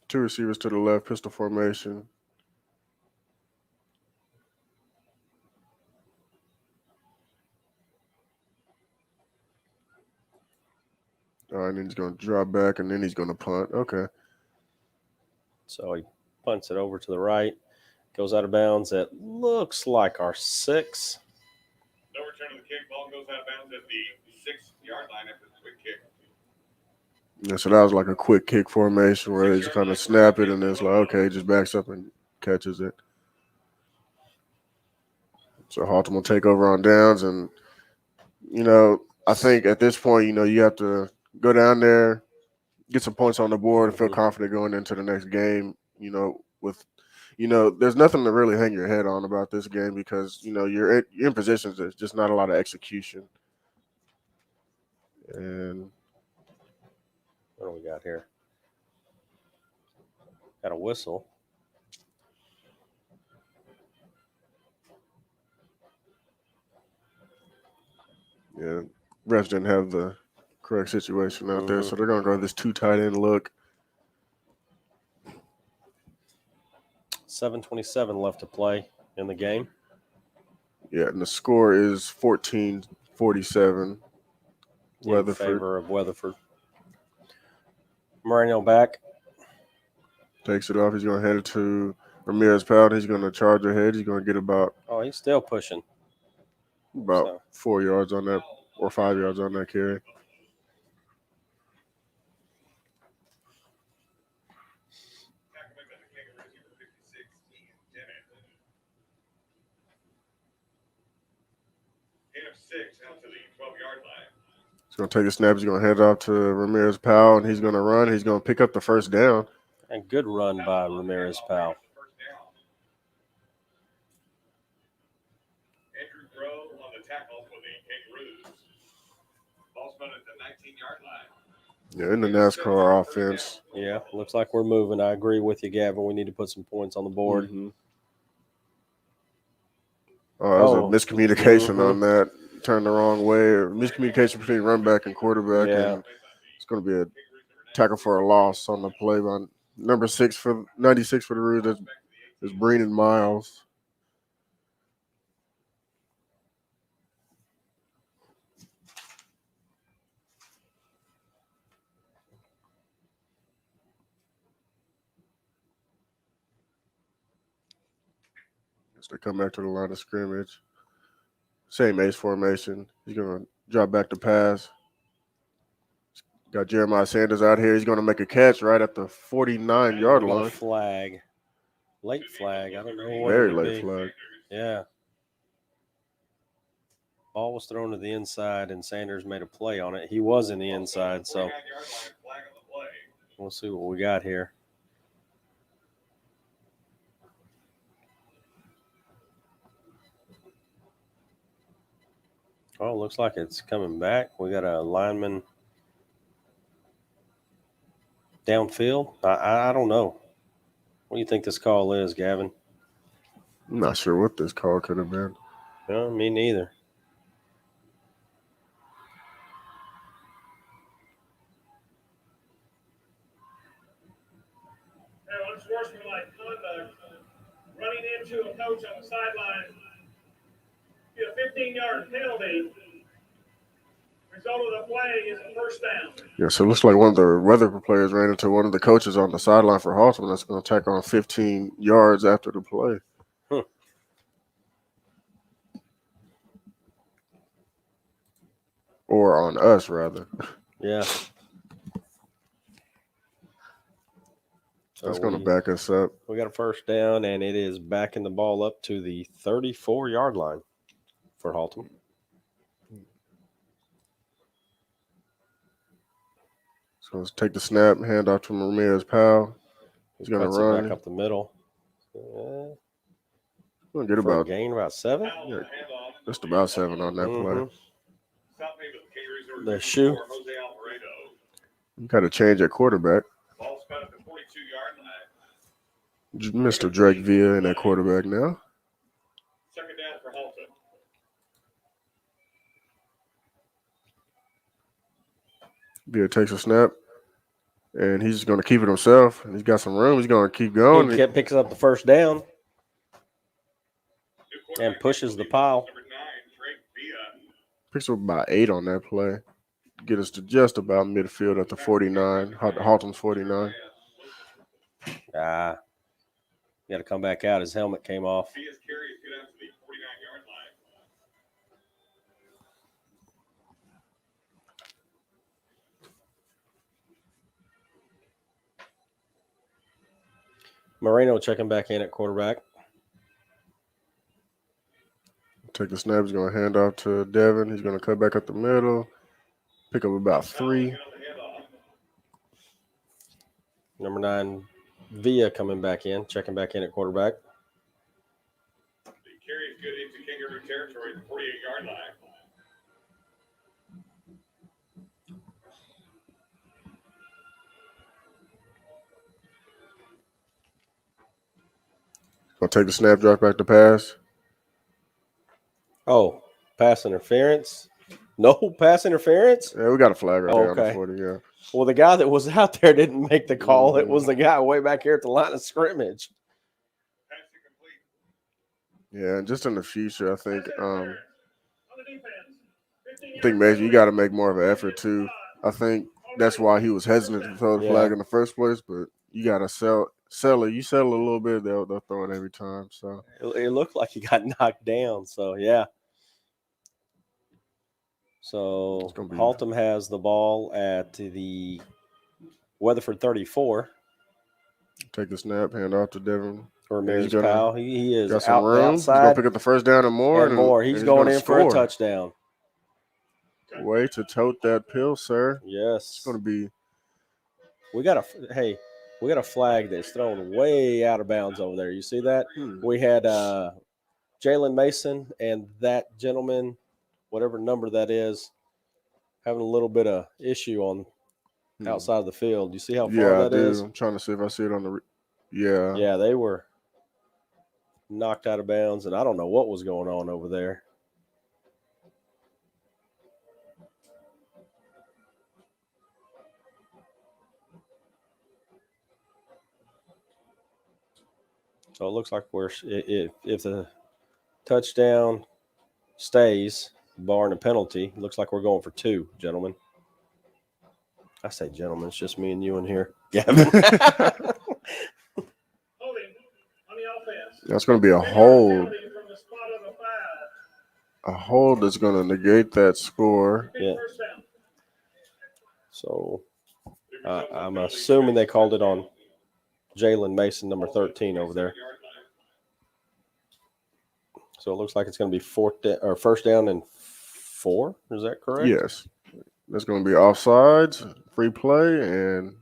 two receivers to the left, pistol formation. All right, and then he's going to drop back, and then he's going to punt. Okay. So he punts it over to the right, goes out of bounds at looks like our 6. No return of the kick. Ball goes out of bounds at the 6-yard line after the quick kick. Yeah, so that was like a quick kick formation where they just kind of snap it, and it's like, okay, just backs up and catches it. So Haltom will take over on downs, and, I think at this point, you have to go down there, get some points on the board, and feel confident going into the next game, there's nothing to really hang your head on about this game because, you're in positions there's just not a lot of execution. And what do we got here? Got a whistle. Yeah, refs didn't have the correct situation out there, so they're going to go this 2 tight end look. 7:27 left to play in the game. Yeah, and the score is 14-47. Weatherford. In favor of Weatherford. Moreno back. Takes it off. He's going to hand it to Ramirez Powell. He's going to charge ahead. He's going to get about. Oh, he's still pushing. About 4 yards on that, or 5 yards on that carry. He's going to take a snap. He's going to hand it off to Ramirez Powell, and he's going to run. He's going to pick up the first down. And good run by Ramirez Powell. On the tackle for the Kangaroos. Ball spun at the 19-yard line. Yeah, in the NASCAR offense. Yeah, looks like we're moving. I agree with you, Gavin. We need to put some points on the board. Mm-hmm. Oh, that was a miscommunication on that. turned the wrong way, or miscommunication between run back and quarterback, and it's going to be a tackle for a loss on the play by number 96 for the Roos. That's Breenan Miles. They come back to the line of scrimmage. Same ace formation. He's going to drop back to pass. Got Jeremiah Sanders out here. He's going to make a catch right at the 49-yard line. Flag. Late flag. I don't know what Very it would late be. flag. Yeah. Ball was thrown to the inside, and Sanders made a play on it. He was in the inside, so we'll see what we got here. Oh, looks like it's coming back. We got a lineman downfield. I don't know. What do you think this call is, Gavin? I'm not sure what this call could have been. No, me neither. Unsportsmanlike conduct, running into a coach on the sideline, get a 15-yard penalty. Result of the play is a first down. Yeah, so it looks like one of the Weatherford players ran into one of the coaches on the sideline for Haltom. That's going to tack on 15 yards after the play. Or on us, rather. Yeah. That's going to back us up. We got a first down, and it is backing the ball up to the 34-yard line for Haltom. So let's take the snap, hand off to Ramirez Powell. He's going to run. Back up the middle. Going to get about gain about 7. Yeah, just about 7 on that play. The shoe. You got to change at quarterback. Mr. Drake Villa in that quarterback now. Second down for Haltom. Villa takes a snap, and he's going to keep it himself. He's got some room. He's going to keep going. He picks up the first down and pushes the pile. Picks up about 8 on that play. Get us to just about midfield at the 49. Haltom's 49. Got to come back out. His helmet came off. Moreno checking back in at quarterback. Take the snap. He's going to hand off to Devin. He's going to cut back up the middle. Pick up about 3. Number 9, Villa coming back in, checking back in at quarterback. The carry is good into Kangaroo territory, the 48-yard line. Gonna take the snap, drop back to pass. Oh, pass interference. No pass interference? Yeah, we got a flag right there on the 40, yeah. Well, the guy that was out there didn't make the call. It was the guy way back here at the line of scrimmage. Yeah, and just in the future, I think Major, you got to make more of an effort too. I think that's why he was hesitant to throw the flag in the first place, but you got to sell it. You sell it a little bit, they'll throw it every time. So it looked like he got knocked down. So, yeah. So Haltom has the ball at the Weatherford 34. Take the snap, hand off to Devin. Ramirez Powell. He is got some room. He's outside. going to pick up the first down and more. He's going in for a touchdown. Way to tote that pill, sir. Yes. It's going to be. We got a flag that's thrown way out of bounds over there. You see that? We had Jalen Mason and that gentleman, whatever number that is, having a little bit of issue on outside of the field. You see how far that is? I'm trying to see if I see it on the – Yeah, they were knocked out of bounds, and I don't know what was going on over there. So it looks like if the touchdown stays, barring a penalty, looks like we're going for 2, gentlemen. I say gentlemen, it's just me and you in here. Gavin. That's going to be a hold. A hold is going to negate that score. Yeah. So I'm assuming they called it on Jalen Mason, number 13 over there. So it looks like it's going to be first down and 4. Is that correct? Yes. That's going to be offsides, free play, and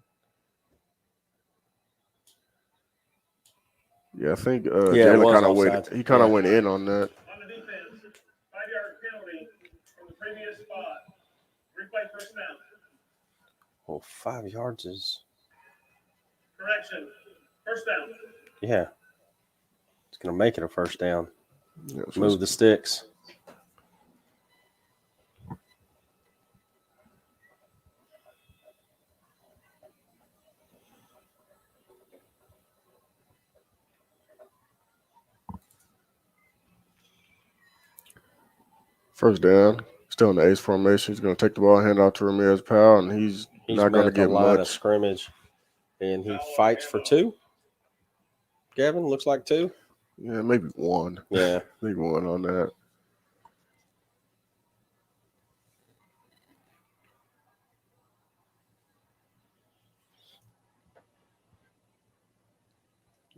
I think Jalen kind of went. He kind of went in on that. On the defense, 5-yard penalty from the previous spot. Replay first down. Well, 5 yards is. Correction. First down. Yeah. It's going to make it a first down. Yeah, Move the sticks. First down. Still in the ace formation. He's going to take the ball, hand off to Ramirez Powell, and he's not going to get line much. Of scrimmage, and he fights for 2. Gavin, looks like 2. Yeah, maybe 1. Yeah, maybe 1 on that.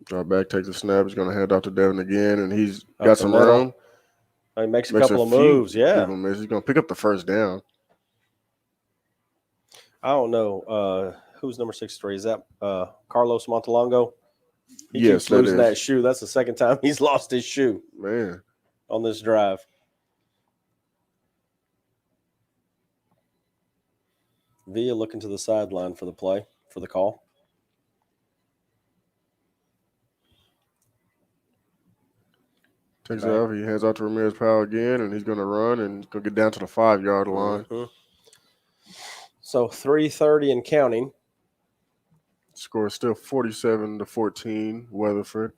Drop back, takes the snap. He's going to hand off to Devin again, and he's got some room. He makes a couple of moves, yeah. He's going to pick up the first down. I don't know who's number 63. Is that Carlos Montalongo? He Yes, keeps losing that shoe. That's the second time he's lost his shoe. Man. On this drive. Villa looking to the sideline for the play, for the call. Takes it off. He hands out to Ramirez Powell again, and he's going to run and go get down to the 5-yard line. Mm-hmm. So 3:30 and counting. Score is still 47-14, Weatherford.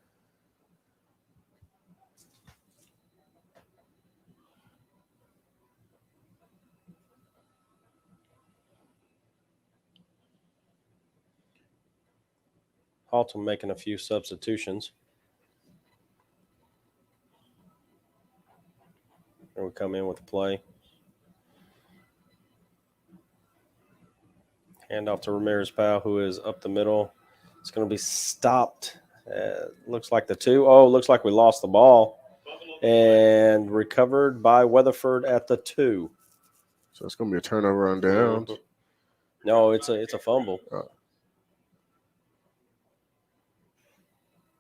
Haltom making a few substitutions. And we come in with the play. Hand off to Ramirez Powell, who is up the middle. It's going to be stopped. Looks like the 2. Oh, looks like we lost the ball. And recovered by Weatherford at the 2. So it's going to be a turnover on downs. No, it's a fumble.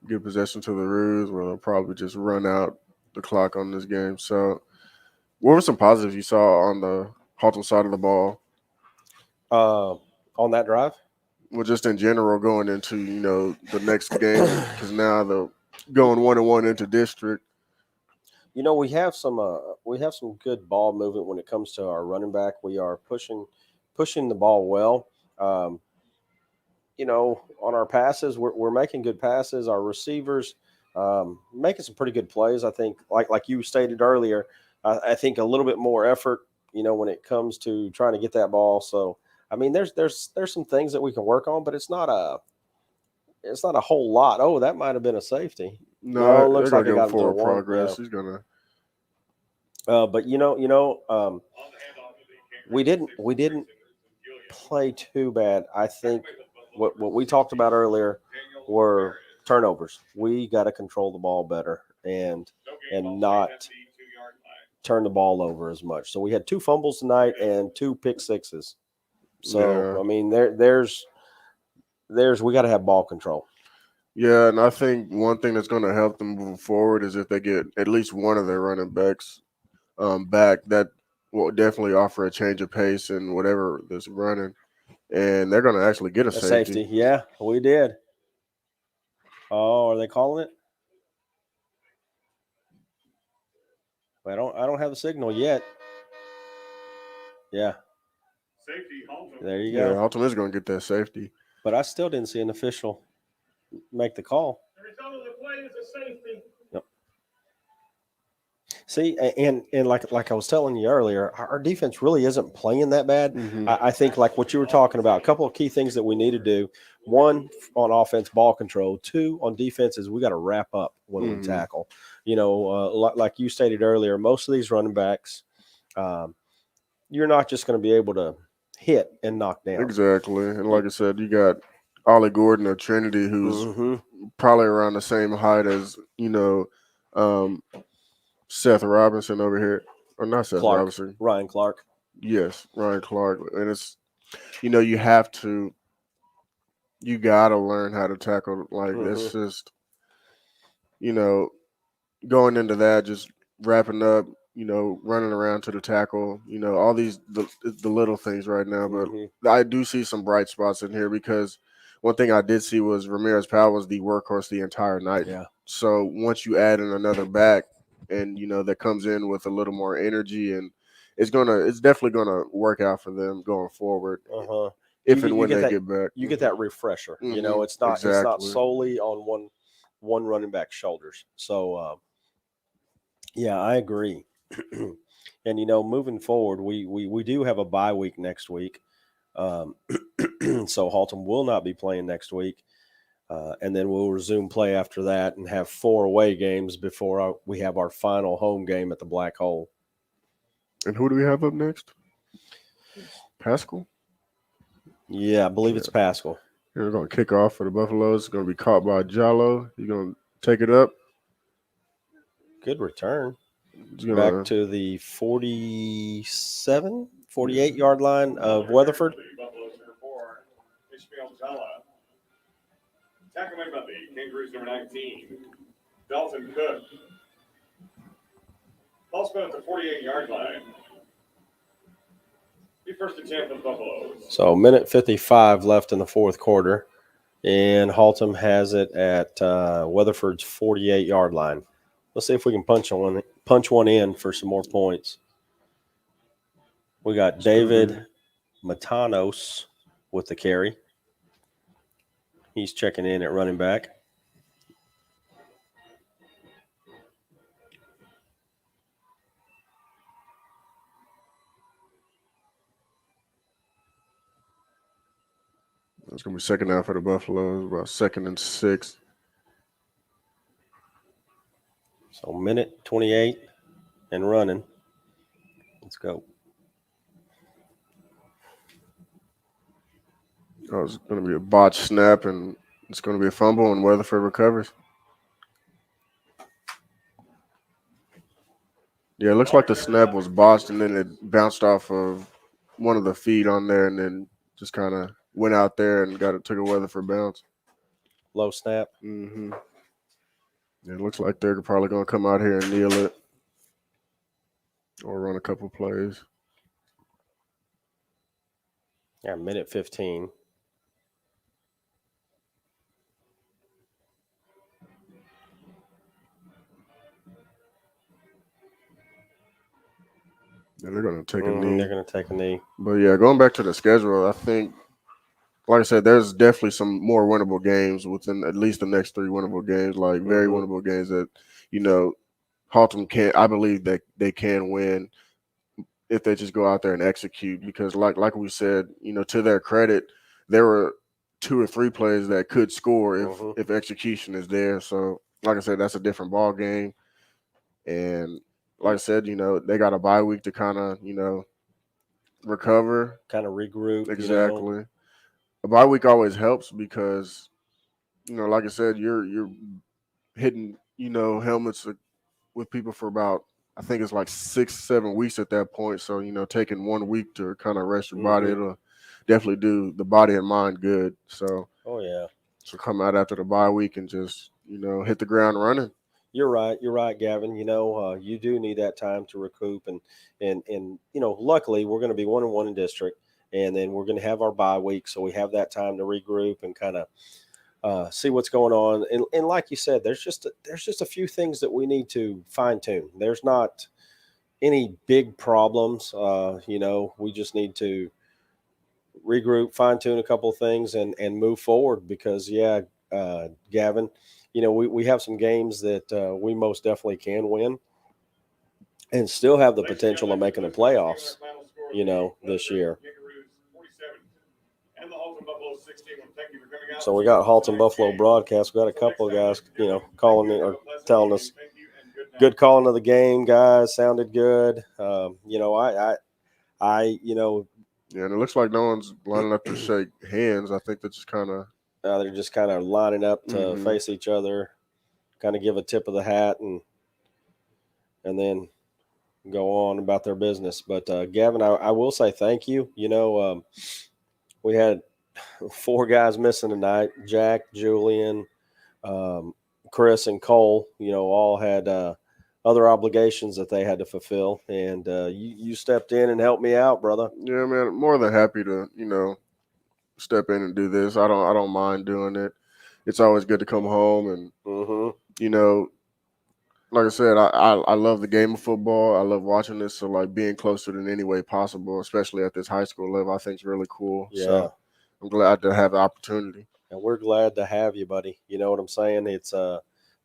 Give possession to the Roos, where they'll probably just run out the clock on this game. So what were some positives you saw on the Haltom side of the ball? On that drive? Well, just in general, going into, the next game, because now they're going 1-1 into district. We have some good ball movement when it comes to our running back. We are pushing the ball well. On our passes, we're making good passes. Our receivers making some pretty good plays. I think, like you stated earlier, I think a little bit more effort, when it comes to trying to get that ball. So, I mean, there's some things that we can work on, but it's not a whole lot. Oh, that might have been a safety. No, it looks like they got forward progress. Yeah. He's gonna. But we didn't play too bad. I think what we talked about earlier were turnovers. We got to control the ball better and not turn the ball over as much. So we had 2 fumbles tonight and 2 pick sixes. So, I mean, there's we got to have ball control. Yeah, and I think one thing that's going to help them moving forward is if they get at least one of their running backs back. That will definitely offer a change of pace and whatever that's running. And they're going to actually get a safety. Yeah, we did. Oh, are they calling it? I don't have the signal yet. Yeah. Safety, Haltom. There you go. Yeah, Haltom is going to get that safety. But I still didn't see an official make the call. The result of the play, Yep. See, and like I was telling you earlier, our defense really isn't playing that bad. I think like what you were talking about, a couple of key things that we need to do. One, on offense, ball control. Two, on defense, is we got to wrap up when we tackle. Like you stated earlier, most of these running backs, you're not just going to be able to hit and knock down. Exactly. And like I said, you got Ollie Gordon of Trinity, who's probably around the same height as, Seth Robinson over here. Or not Seth Robinson. Ryan Clark. Yes, Ryan Clark. And it's, you got to learn how to tackle. Like, it's just, going into that, just wrapping up, running around to the tackle, all these the little things right now. But I do see some bright spots in here because one thing I did see was Ramirez Powell was the workhorse the entire night. Yeah. So once you add in another back and, that comes in with a little more energy, and it's definitely gonna work out for them going forward. If and when they get back. You get that refresher. It's not solely on one running back's shoulders. So yeah, I agree. And moving forward, we do have a bye week next week. So Haltom will not be playing next week. And then we'll resume play after that and have 4 away games before we have our final home game at the Black Hole. And who do we have up next? Pascal? Yeah, I believe it's Pascal. They're going to kick off for the Buffaloes. It's going to be caught by Jallo. He's going to take it up. Good return. Back to the 48-yard line of Weatherford. Tackle made by the Kangaroos, number 19, Dalton Cook. Ball spun at the 48-yard line. Be first attempt for the Buffaloes. So, minute 55 left in the fourth quarter, and Haltom has it at Weatherford's 48-yard line. Let's see if we can punch one in for some more points. We got David Matanos with the carry. He's checking in at running back. It's going to be second down for the Buffaloes, about 2nd and 6. So minute 28 and running. Let's go. Oh, it's going to be a botched snap, and it's going to be a fumble, and Weatherford recovers. Yeah, it looks like the snap was botched, and then it bounced off of one of the feet on there, and then just kind of went out there and took a Weatherford bounce. Low snap. Yeah, it looks like they're probably going to come out here and kneel it or run a couple plays. Yeah, minute 15. Yeah, they're going to take a knee. They're going to take a knee. But, yeah, going back to the schedule, I think, like I said, there's definitely some more winnable games within at least the next 3 winnable games, like very winnable games that, Haltom can. I believe that they can win if they just go out there and execute, because like we said, to their credit, there were 2 or 3 plays that could score if execution is there. So, like I said, that's a different ball game. And like I said, they got a bye week to kind of, recover. Kind of regroup. Exactly. A bye week always helps because, like I said, you're hitting, helmets with people for about, I think it's like 6-7 weeks at that point. So, taking 1 week to kind of rest your body, it'll definitely do the body and mind good. So, so come out after the bye week and just, hit the ground running. You're right, Gavin. You do need that time to recoup, and luckily we're going to be 1-1 in district, and then we're going to have our bye week, so we have that time to regroup and kind of see what's going on. And like you said, there's just a few things that we need to fine tune. There's not any big problems. We just need to regroup, fine tune a couple of things, and move forward because Gavin, you know, we have some games that we most definitely can win and still have the potential of making the playoffs, you know, this year. So we got Haltom Buffalo broadcast. We got a couple of guys, you know, calling or telling us good calling of the game, guys. Sounded good. You know, you know. Yeah, and it looks like no one's lining up to shake hands. I think they're just kind of lining up to face each other, kind of give a tip of the hat, and then go on about their business. But Gavin, I will say thank you. You know, we had 4 guys missing tonight: Jack, Julian, Chris, and Cole. You know, all had other obligations that they had to fulfill, and you stepped in and helped me out, brother. Yeah, man, more than happy to, you know, step in and do this. I don't mind doing it. It's always good to come home and you know, like I said, I love the game of football. I love watching this. So like being closer than any way possible, especially at this high school level, I think is really cool. Yeah. So I'm glad to have the opportunity. And we're glad to have you, buddy. You know what I'm saying? It's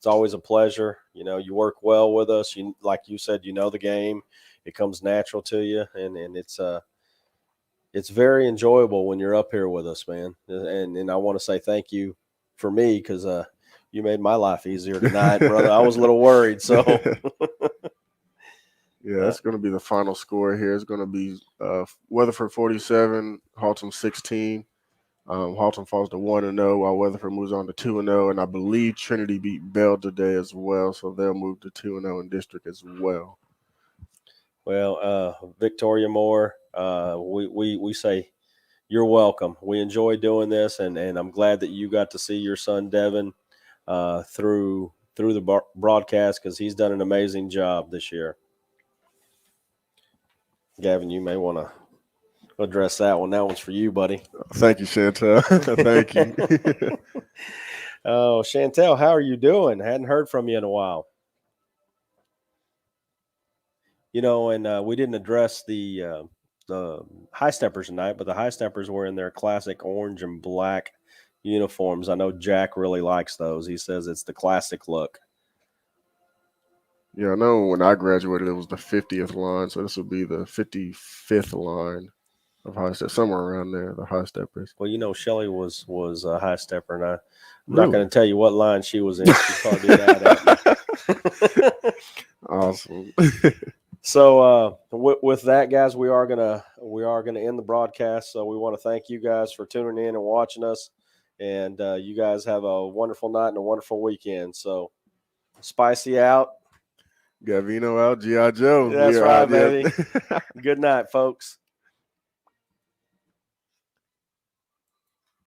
always a pleasure. You know, you work well with us. You, like you said, you know the game. It comes natural to you, and it's very enjoyable when you're up here with us, man. And I want to say thank you for me because you made my life easier tonight, brother. I was a little worried, so. Yeah, it's going to be the final score here. It's going to be Weatherford 47, Haltom 16. Haltom falls to 1-0, while Weatherford moves on to 2-0, and I believe Trinity beat Bell today as well, so they'll move to 2-0 in district as well. Well, Victoria Moore, we say you're welcome. We enjoy doing this, and I'm glad that you got to see your son Devin through the broadcast because he's done an amazing job this year. Gavin, you may want to address that one. That one's for you, buddy. Thank you, Chantel. Thank you. Oh, Chantel, how are you doing? Hadn't heard from you in a while. You know, and we didn't address the high steppers tonight, but the high steppers were in their classic orange and black uniforms. I know Jack really likes those. He says it's the classic look. Yeah, I know when I graduated, it was the 50th line, so this will be the 55th line of high step, somewhere around there, the high steppers. Well, you know, Shelly was a high stepper, and I'm not going to tell you what line she was in. She probably did that at me. Awesome. So with that, guys, we are gonna end the broadcast. So we want to thank you guys for tuning in and watching us, and you guys have a wonderful night and a wonderful weekend. So Spicy out. Gavino out, G.I. Joe. That's right, baby. Good night, folks.